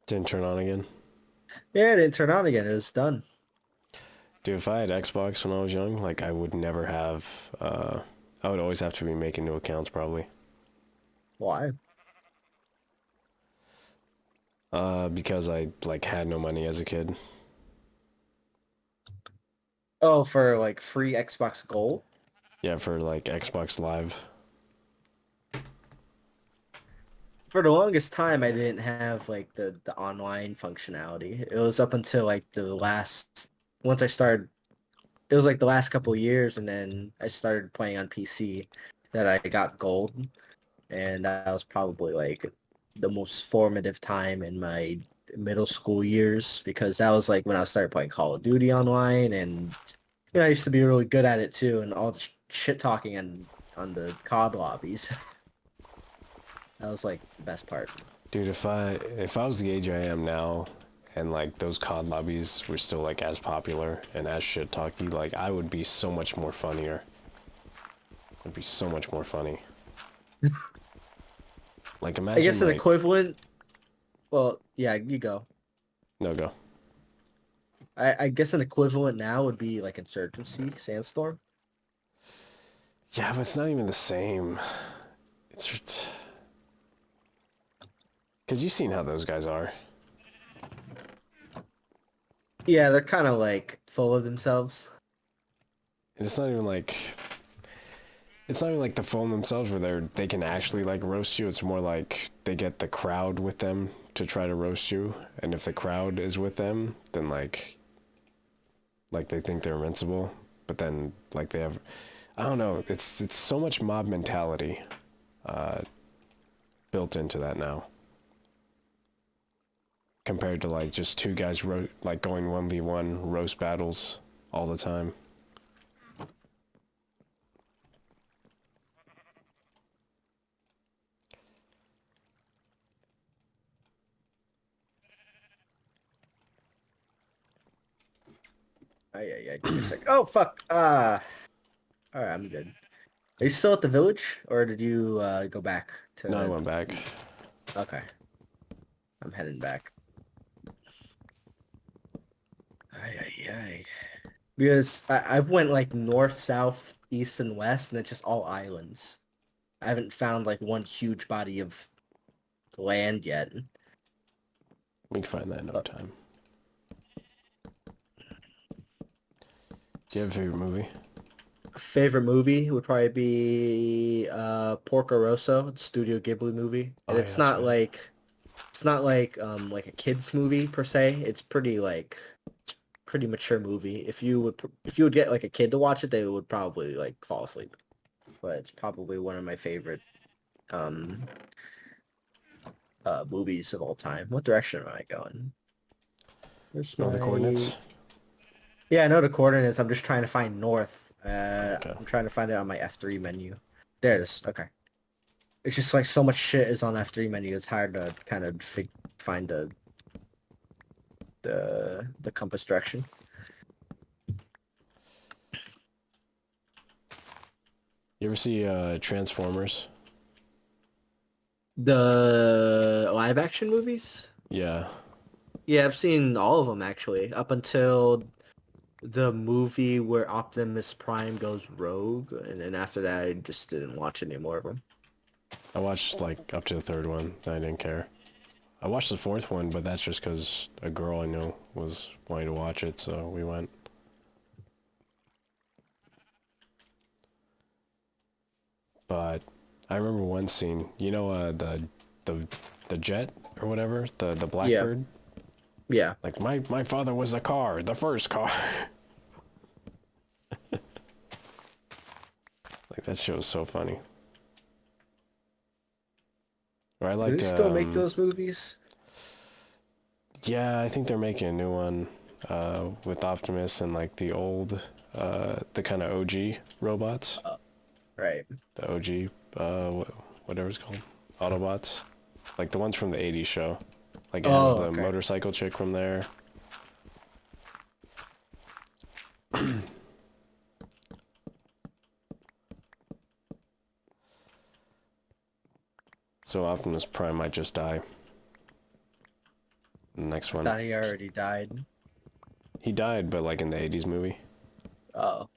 Didn't turn on again. Yeah, it didn't turn on again. It was done. Dude, if I had Xbox when I was young, like, I would never have, I would always have to be making new accounts, probably. Why? Because I, like, had no money as a kid. Oh, for like free Xbox Gold? Yeah, for, like, Xbox Live. For the longest time, I didn't have like the online functionality. It was up until like once I started, it was like the last couple of years, and then I started playing on PC that I got gold, and that was probably like the most formative time in my middle school years because that was like when I started playing Call of Duty online, and you know, I used to be really good at it too, and all the shit talking on the COD lobbies. That was like the best part. Dude, if I was the age I am now, and, like, those COD lobbies were still, like, as popular and as shit-talky, like, I would be so much more funnier. It'd be so much more funny. Like, I imagine, guess an like... equivalent. Well, yeah, you go. No, go. I guess an equivalent now would be like Insurgency, Sandstorm. Yeah, but it's not even the same. It's... Because you've seen how those guys are. Yeah, they're kind of like full of themselves. And it's not even like... It's not even like the phone themselves where they can actually, like, roast you. It's more like they get the crowd with them to try to roast you. And if the crowd is with them, then, like they think they're invincible. But then, like, they have... I don't know. It's so much mob mentality built into that now. Compared to, like, just two guys, like, going 1v1 roast battles all the time. Yeah. Give me a sec. Oh fuck. All right, I'm good. Are you still at the village, or did you go back No, I to? went back. Okay, I'm heading back. Ay. Because I've went like north, south, east, and west, and it's just all islands. I haven't found like one huge body of land yet. We can find that in no time. Do you have a favorite movie? Favorite movie would probably be Porco Rosso, the Studio Ghibli movie. Oh And yeah, that's right. it's not like a kids movie per se. It's pretty mature movie. If you would get like a kid to watch it, they would probably like fall asleep. But it's probably one of my favorite um movies of all time. What direction am I going? Where's Know the my coordinates? Yeah, I know the coordinates. I'm just trying to find north. Okay. I'm trying to find it on my F3 menu. There it is. Okay. It's just like so much shit is on F3 menu. It's hard to kind of find the compass direction. You ever see Transformers? The live action movies? Yeah. Yeah, I've seen all of them actually, up until the movie where Optimus Prime goes rogue, and then after that, I just didn't watch any more of them. I watched like up to the third one. I didn't care. I watched the fourth one, but that's just because a girl I know was wanting to watch it, so we went. But I remember one scene. You know, the the jet or whatever, the Yeah, Blackbird. yeah. Like my father was the car, the first car. Like that shit was so funny. Or I Do they liked still make those movies? yeah, I think they're making a new one with Optimus and like the old the kind of OG robots. Right. The OG whatever it's called. Autobots. Like the ones from the 80s show. Like it has Oh, the okay. motorcycle chick from there. So Optimus Prime might just die. The next I one. thought he already died. He died, but like in the 80s movie. Oh,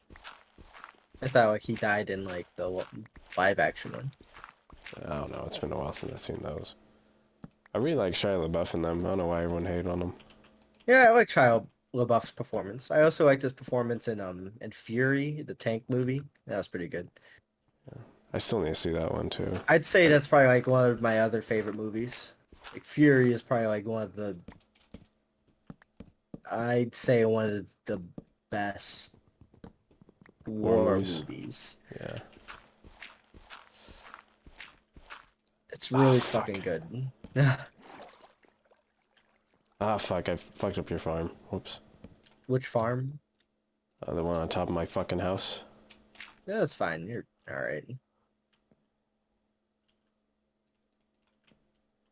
I thought like he died in like the live action one. I don't know, it's been a while since I've seen those. I really like Shia LaBeouf in them. I don't know why everyone hated on him. Yeah, I like Shia LaBeouf's performance. I also liked his performance in Fury, the tank movie. That was pretty good. I still need to see that one too. I'd say that's probably like one of my other favorite movies. Like Fury is probably like one of the I'd say one of the best War war movies. movies. Yeah. It's Ah, really fuck. fucking good. Ah, fuck, I fucked up your farm. Whoops. Which farm? The one on top of my fucking house. No, it's fine. You're all right.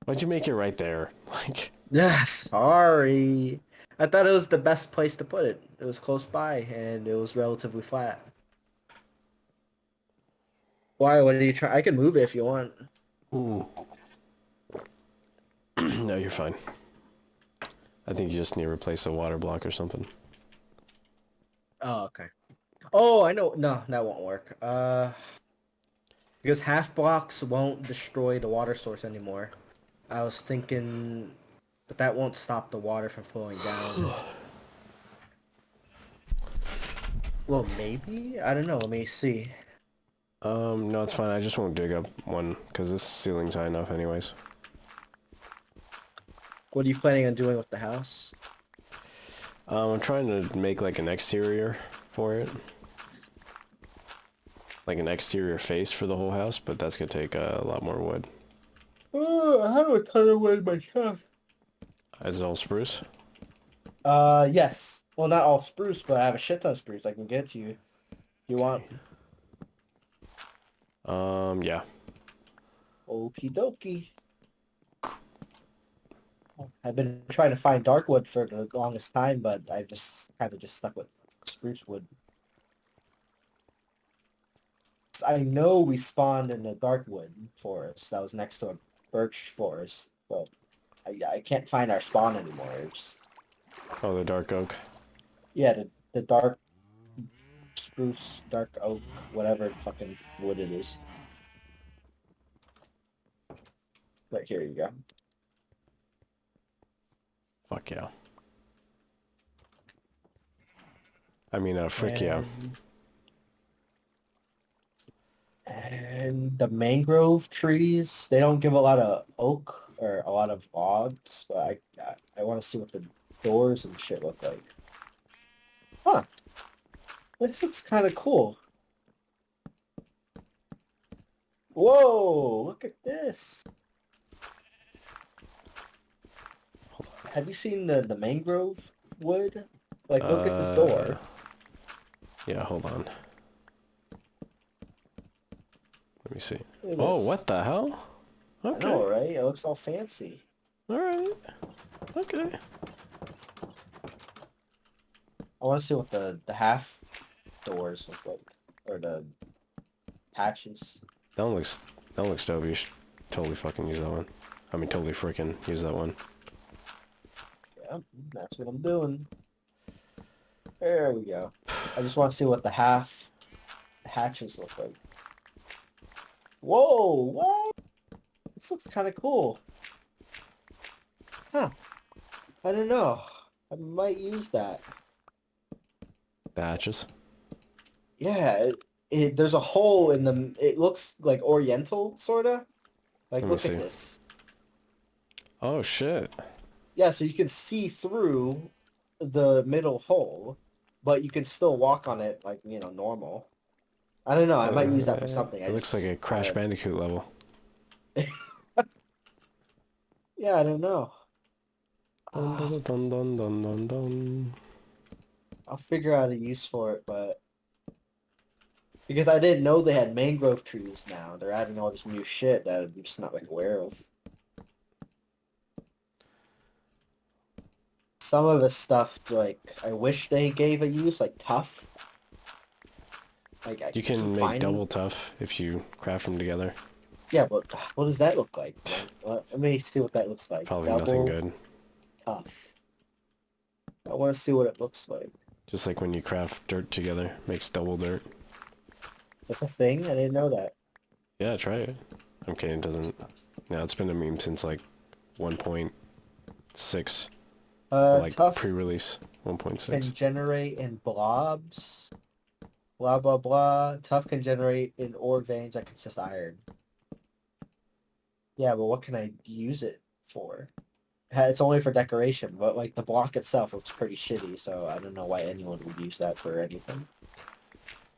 Why'd you make it right there? Like, Yeah, sorry. I thought it was the best place to put it. It was close by and it was relatively flat. Why? What are you trying? I can move it if you want. ooh. No, you're fine. I think you just need to replace a water block or something. Oh, okay. Oh, I know. No, that won't work. Because half blocks won't destroy the water source anymore. I was thinking, but that won't stop the water from flowing down. Well, maybe? I don't know. Let me see. No, it's fine. I just won't dig up one, because this ceiling's high enough anyways. What are you planning on doing with the house? I'm trying to make like an exterior for it. Like an exterior face for the whole house, but that's gonna take a lot more wood. Oh, I have a ton of wood in my shop. Is it all spruce? Yes. Well, not all spruce, but I have a shit ton of spruce I can get to you. You want? Okay. Yeah. Okie dokie. I've been trying to find dark wood for the longest time, but I just kind of just stuck with spruce wood. I know we spawned in the dark wood forest that was next to a birch forest, but I can't find our spawn anymore. It's, Oh, the dark oak. yeah, the dark spruce, dark oak, whatever fucking wood it is. Right here you go. Fuck yeah. I mean, frick yeah. And the mangrove trees, they don't give a lot of oak or a lot of logs, but I want to see what the doors and shit look like. Huh. This looks kind of cool. Whoa, look at this. Have you seen the mangrove wood? Like, look at this door. Yeah, hold on. Let me see. Look at Oh, this. what the hell? I know, Okay. right? It looks all fancy. Alright. Okay. I want to see what the half doors look like. Or the Hatches. That one looks dope. You should totally fucking use that one. I mean, totally freaking use that one. Yeah, that's what I'm doing. There we go. I just want to see what the hatches look like. Whoa, what? This looks kind of cool. Huh. I don't know. I might use that. The hatches. Yeah, there's a hole in the... It looks like oriental, sort of. Like, Let me look at see. this. Oh shit. Yeah, so you can see through the middle hole, but you can still walk on it like, normal. I don't know. I might use that for something. It looks like a Crash Bandicoot level. Yeah, I don't know. Dun, dun, dun, dun, dun, dun, dun. I'll figure out a use for it, but because I didn't know they had mangrove trees now. They're adding all this new shit that I'm just not like aware of. Some of the stuff, like, I wish they gave a use, like tough. Like, I You can keep make finding... double tough if you craft them together. Yeah, but what does that look like? Let me see what that looks like. Probably Double nothing good. tough. I want to see what it looks like. Just like when you craft dirt together, makes double dirt. That's a thing? I didn't know that. Yeah, try it. I'm kidding, it doesn't... No, it's been a meme since like 1.6. Like Tough pre-release 1.6. can generate in blobs. Blah, blah, blah. Tough can generate in ore veins that consist iron. Yeah, but what can I use it for? It's only for decoration, but like the block itself looks pretty shitty, so I don't know why anyone would use that for anything.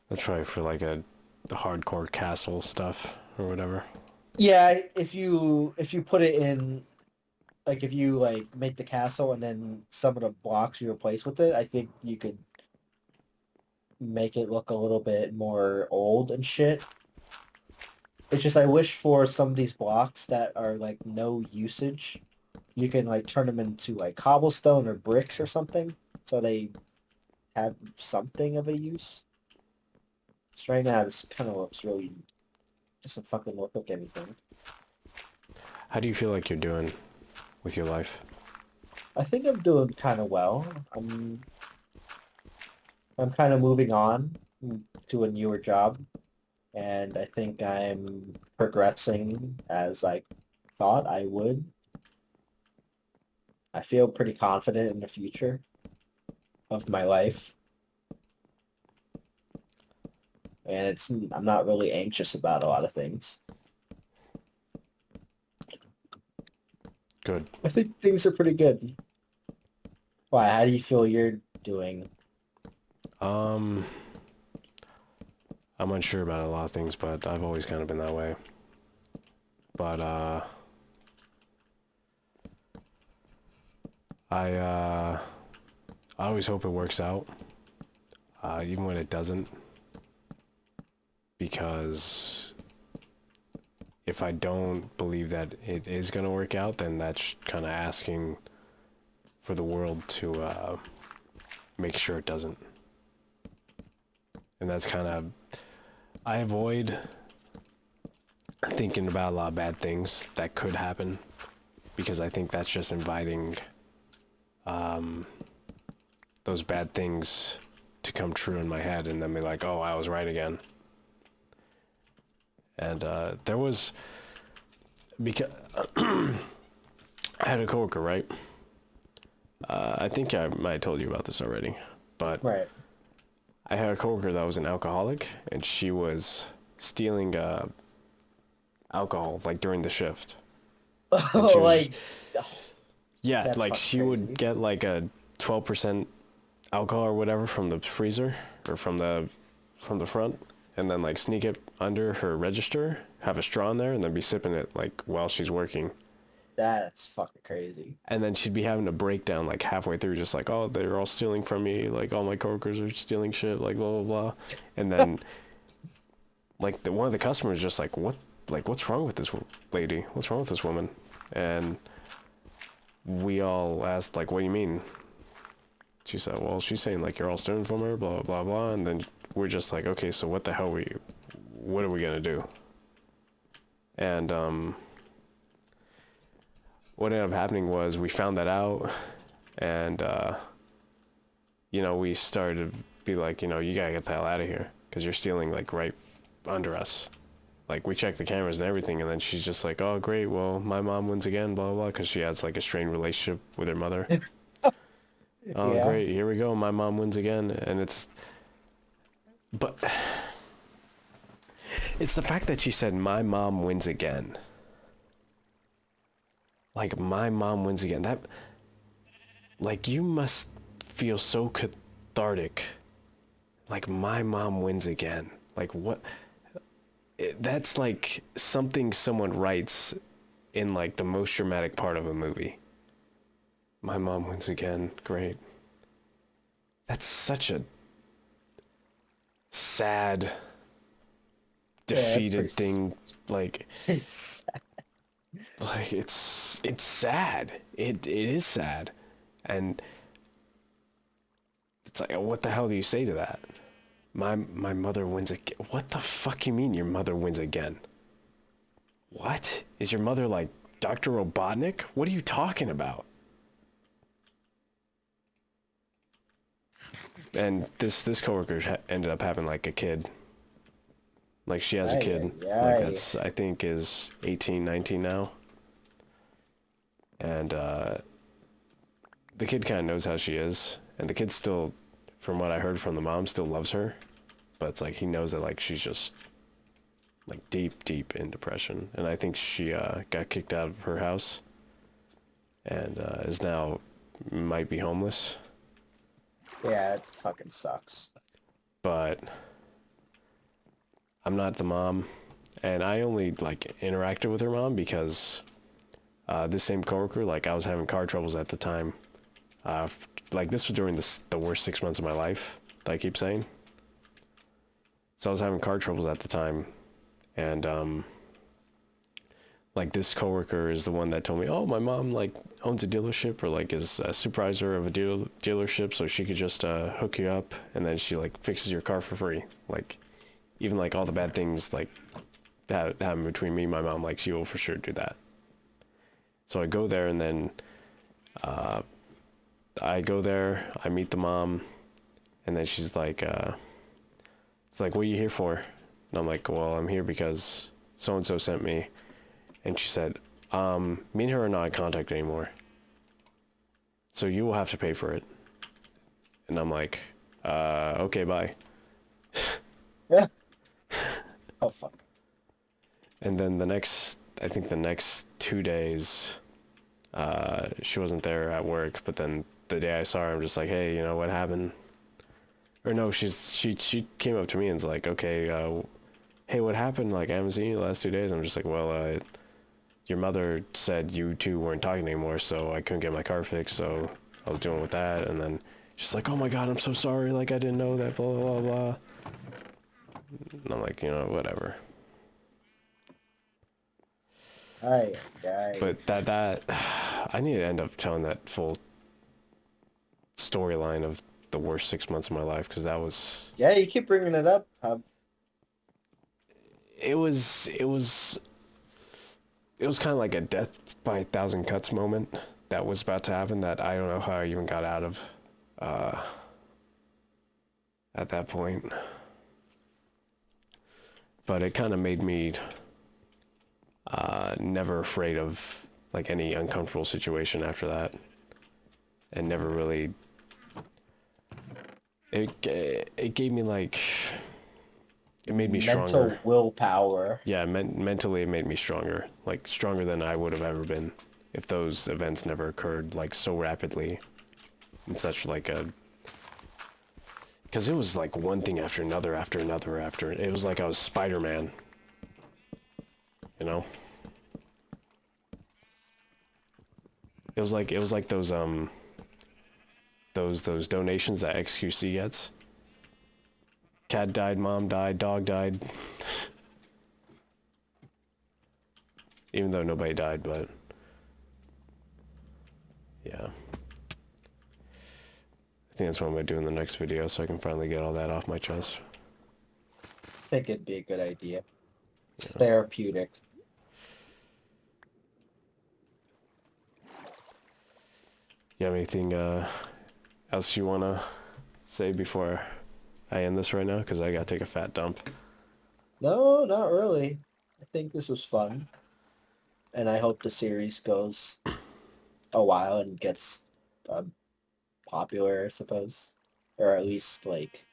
That's probably for like the hardcore castle stuff or whatever. Yeah, if you put it in, like if you like make the castle and then some of the blocks you replace with it, I think you could make it look a little bit more old and shit. It's just I wish for some of these blocks that are like no usage, you can like turn them into like cobblestone or bricks or something, so they have something of a use. So right now this kind of looks really doesn't fucking look like anything. How do you feel like you're doing with your life? I think I'm doing kind of well. I'm kind of moving on to a newer job, and I think I'm progressing as I thought I would. I feel pretty confident in the future of my life, and I'm not really anxious about a lot of things. Good. I think things are pretty good. Why? How do you feel you're doing? I'm unsure about a lot of things, but I've always kind of been that way. But, I always hope it works out, even when it doesn't, because if I don't believe that it is going to work out, then that's kind of asking for the world to, make sure it doesn't. And that's kind of... I avoid thinking about a lot of bad things that could happen, because I think that's just inviting those bad things to come true in my head and then be like, oh, I was right again. And there was... because I had a coworker, right? I think I might have told you about this already, but... Right. I had a coworker that was an alcoholic, and she was stealing alcohol like during the shift. Oh, like yeah, that's like she crazy. would get like a 12% alcohol or whatever from the freezer or from the front, and then like sneak it under her register, have a straw in there, and then be sipping it like while she's working. That's fucking crazy. And then she'd be having a breakdown like halfway through, just like, oh, they're all stealing from me, like all my coworkers are stealing shit, like blah blah blah. And then like one of the customers just like, what's wrong with this lady? What's wrong with this woman? And we all asked like, what do you mean? She said, well, she's saying like you're all stealing from her, blah blah blah blah. And then we're just like, okay, so what the hell what are we gonna do? And what ended up happening was we found that out, and you know, we started to be like, you know, you gotta get the hell out of here because you're stealing like right under us. Like, we checked the cameras and everything, and then she's just like, oh great, well my mom wins again, blah blah blah, because she has like a strained relationship with her mother. Oh Yeah. great, here we go, my mom wins again. And but it's the fact that she said my mom wins again. Like, my mom wins again. That, like, you must feel so cathartic. Like, my mom wins again. Like, what? That's like something someone writes in like the most dramatic part of a movie. My mom wins again. Great. That's such a sad, defeated thing. Like, like it's sad. It is sad, and it's like, what the hell do you say to that? My mother wins again. What the fuck you mean your mother wins again? What? Is your mother like Dr. Robotnik? What are you talking about? And this coworker ended up having like a kid. Like, she has a kid. Like, that's, I think, is 18, 19 now. And the kid kind of knows how she is, and the kid still, from what I heard from the mom, still loves her. But it's like, he knows that like she's just like deep in depression, and I think she got kicked out of her house and is now, might be homeless. Yeah, it fucking sucks. But I'm not the mom, and I only like interacted with her mom because this same coworker, like, I was having car troubles at the time. Like, this was during the worst 6 months of my life that I keep saying. So I was having car troubles at the time, and like, this coworker is the one that told me, oh, my mom like owns a dealership, or like is a supervisor of a dealership, so she could just hook you up, and then she like fixes your car for free. Like, even like all the bad things like that happen between me and my mom, like, she will for sure do that. So I go there, and then I go there, I meet the mom, and then she's like, it's like, what are you here for? And I'm like, well, I'm here because so-and-so sent me. And she said, me and her are not in contact anymore, so you will have to pay for it. And I'm like, okay, bye. Yeah. Oh, fuck. And then I think the next 2 days, she wasn't there at work, but then the day I saw her, I'm just like, hey, you know, what happened? Or no, she came up to me and was like, okay, hey, what happened? Like, I haven't seen you the last 2 days. I'm just like, well, your mother said you two weren't talking anymore, so I couldn't get my car fixed, so I was dealing with that. And then she's like, oh my god, I'm so sorry, like, I didn't know that, blah, blah, blah. And I'm like, you know, whatever. Aye. But that I need to end up telling that full storyline of the worst 6 months of my life, because that was... Yeah, you keep bringing it up. It was kind of like a death by 1,000 cuts moment that was about to happen, that I don't know how I even got out of at that point. But it kind of made me never afraid of like any uncomfortable situation after that, and never really... It gave me like... It made me stronger. Mental willpower. Yeah, mentally it made me stronger. Like, stronger than I would have ever been if those events never occurred, like, so rapidly. And such, like, a... Because it was, like, one thing after another, after another, after... It was like I was Spider-Man. You know? It was like those donations that XQC gets. Cat died, mom died, dog died. Even though nobody died, but... Yeah. I think that's what I'm going to do in the next video, so I can finally get all that off my chest. think it'd be a good idea. It's Yeah. therapeutic. You have anything else you wanna say before I end this right now? Because I gotta take a fat dump. No, not really. I think this was fun, and I hope the series goes a while and gets um, popular, I suppose, or at least like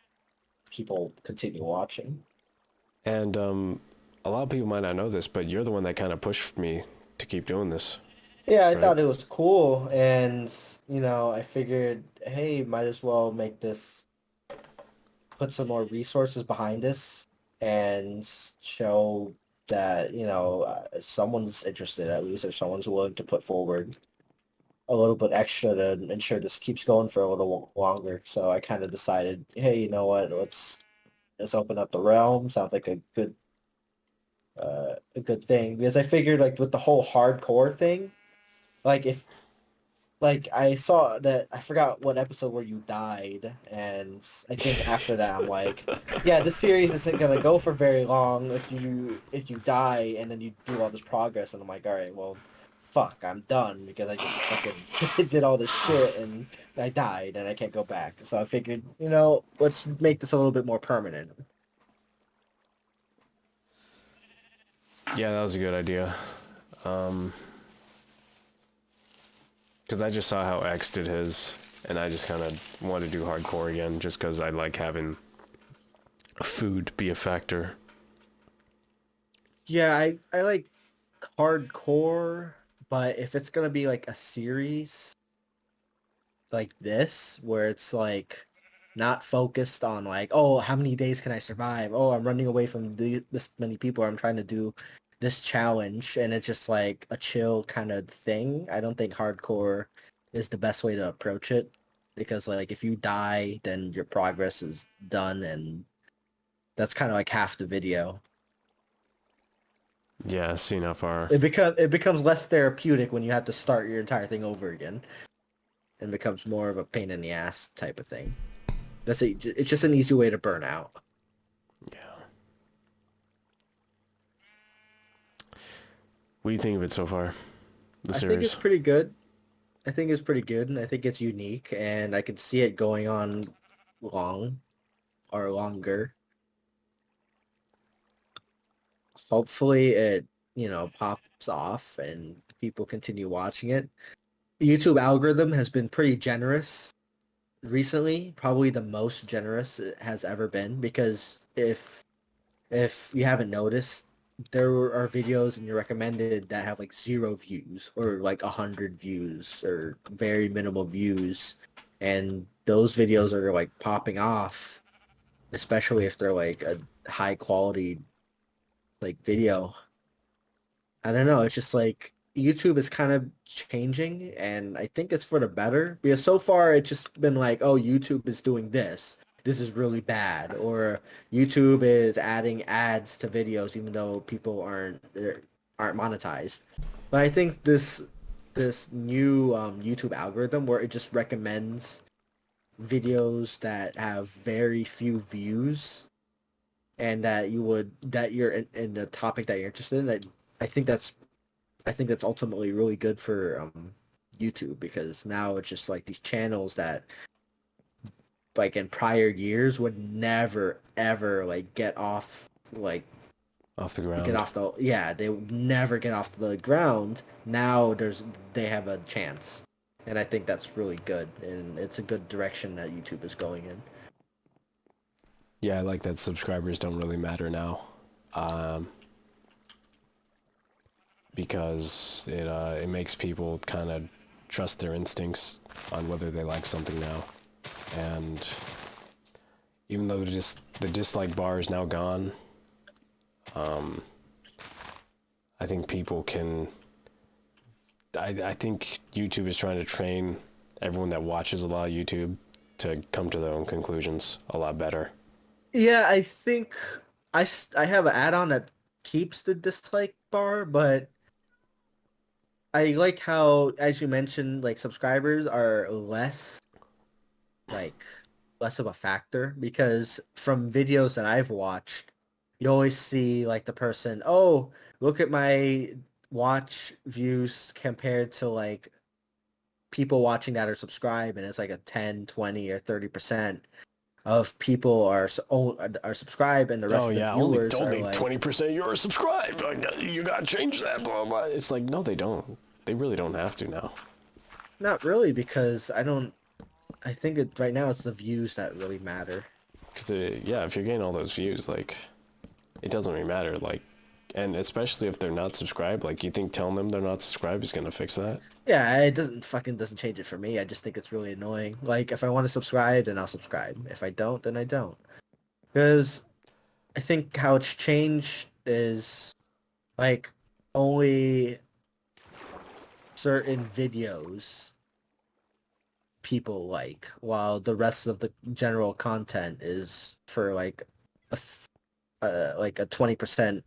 people continue watching. And a lot of people might not know this, but you're the one that kind of pushed me to keep doing this, Yeah, I right? thought it was cool, and I figured, hey, might as well make this, put some more resources behind this, and show that someone's interested at least, or someone's willing to put forward a little bit extra to ensure this keeps going for a little longer. So I kind of decided, hey, you know what? Let's open up the realm. Sounds like a good thing because I figured like with the whole hardcore thing, like if like I saw that I forgot what episode where you died, and I think after that I'm like, yeah, this series isn't gonna go for very long if you die and then you do all this progress, and I'm like, all right, well, fuck, I'm done because I just fucking did all this shit and I died and I can't go back. So I figured, let's make this a little bit more permanent. Yeah, that was a good idea. Because I just saw how X did his, and I just kind of wanted to do hardcore again, just because I like having food be a factor. Yeah, I like hardcore, but if it's gonna be like a series like this where it's like not focused on like, oh, how many days can I survive, oh, I'm running away from this many people, I'm trying to do this challenge, and it's just like a chill kind of thing, I don't think hardcore is the best way to approach it, because like if you die then your progress is done, and that's kind of like half the video. Yeah, seeing how far. It becomes less therapeutic when you have to start your entire thing over again, and becomes more of a pain in the ass type of thing. It's just an easy way to burn out. Yeah. What do you think of it so far? The I think it's series? pretty good. I think it's pretty good, and I think it's unique, and I could see it going on long or longer. Hopefully, it pops off and people continue watching it. YouTube algorithm has been pretty generous recently, probably the most generous it has ever been, because if you haven't noticed, there are videos in your recommended that have like 0 views or like 100 views or very minimal views, and those videos are like popping off, especially if they're like a high quality like video. I don't know. It's just like YouTube is kind of changing, and I think it's for the better, because so far it's just been like, oh, YouTube is doing this. This is really bad, or YouTube is adding ads to videos even though people aren't monetized. But I think this new YouTube algorithm where it just recommends videos that have very few views and that you're in the topic that you're interested in. I think that's I think that's ultimately really good for YouTube, because now it's just like these channels that like in prior years would never ever like Off the get ground. off the yeah, they would never get off the ground. Now they have a chance. And I think that's really good, and it's a good direction that YouTube is going in. Yeah, I like that subscribers don't really matter now. Um, because it makes people kind of trust their instincts on whether they like something now. And even though the dislike bar is now gone, I think people can. I think YouTube is trying to train everyone that watches a lot of YouTube to come to their own conclusions a lot better. Yeah, I think I have an add-on that keeps the dislike bar, but I like how, as you mentioned, like subscribers are like less of a factor, because from videos that I've watched, you always see like the person, oh, look at my watch views compared to like people watching that are subscribed, and it's like a 10, 20, or 30% of people are subscribed, and the Oh rest of the yeah, viewers are only like, 20% you're subscribed. You gotta change that. Blah blah. It's like no, they don't. They really don't have to now. not really, because I think right now it's the views that really matter. Cause yeah, if you're getting all those views, like it doesn't really matter. Like, and especially if they're not subscribed, like you think telling them they're not subscribed is gonna fix that? Yeah, it doesn't change it for me. I just think it's really annoying. Like, if I want to subscribe, then I'll subscribe. If I don't, then I don't. Because I think how it's changed is like only certain videos people like, while the rest of the general content is for like a 20%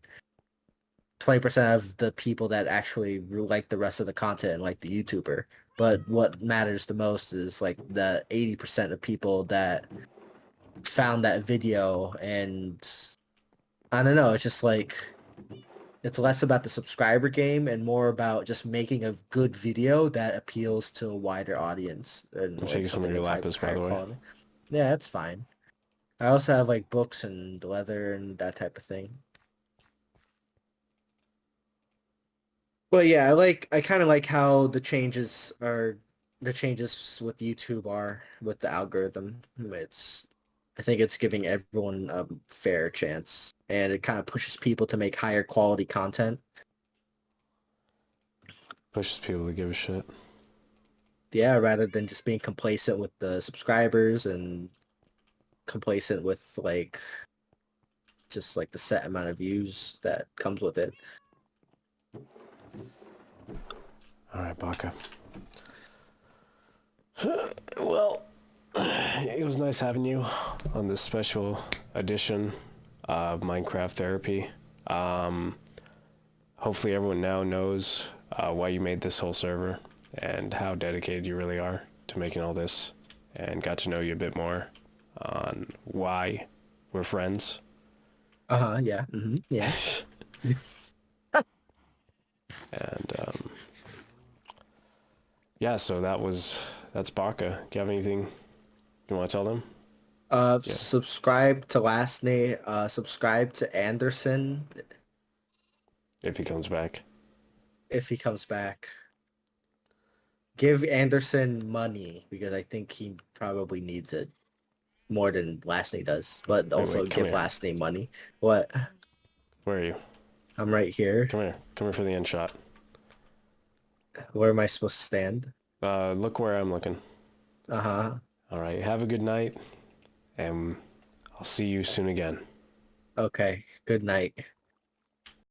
of the people that actually like the rest of the content, like the YouTuber. But what matters the most is like the 80% of people that found that video, and I don't know, it's just like it's less about the subscriber game and more about just making a good video that appeals to a wider audience and I'm like taking some of something your that's lapis, by higher the way. quality. Yeah, that's fine. I also have like books and leather and that type of thing. But yeah, I kind of like how the changes with YouTube are with the algorithm. I think it's giving everyone a fair chance, and it kind of pushes people to make higher quality content. Pushes people to give a shit. Yeah, rather than just being complacent with the subscribers and complacent with like just like the set amount of views that comes with it. All right, Baka. Well, it was nice having you on this special edition of Minecraft Therapy. Hopefully everyone now knows why you made this whole server and how dedicated you really are to making all this, and got to know you a bit more on why we're friends. Uh-huh, yeah. Yeah. And yeah, so that's Baka. Do you have anything you want to tell them? Yeah, Subscribe to last name, subscribe to Anderson if he comes back. if he comes back. Give Anderson money because I think he probably needs it more than last name does. But Wait, also wait, come give here. last name money. What? Where are you? I'm right here. Come here. Come here for the end shot. Where am I supposed to stand? Look where I'm looking. Uh-huh. All right, have a good night, and I'll see you soon again. Okay. Good night.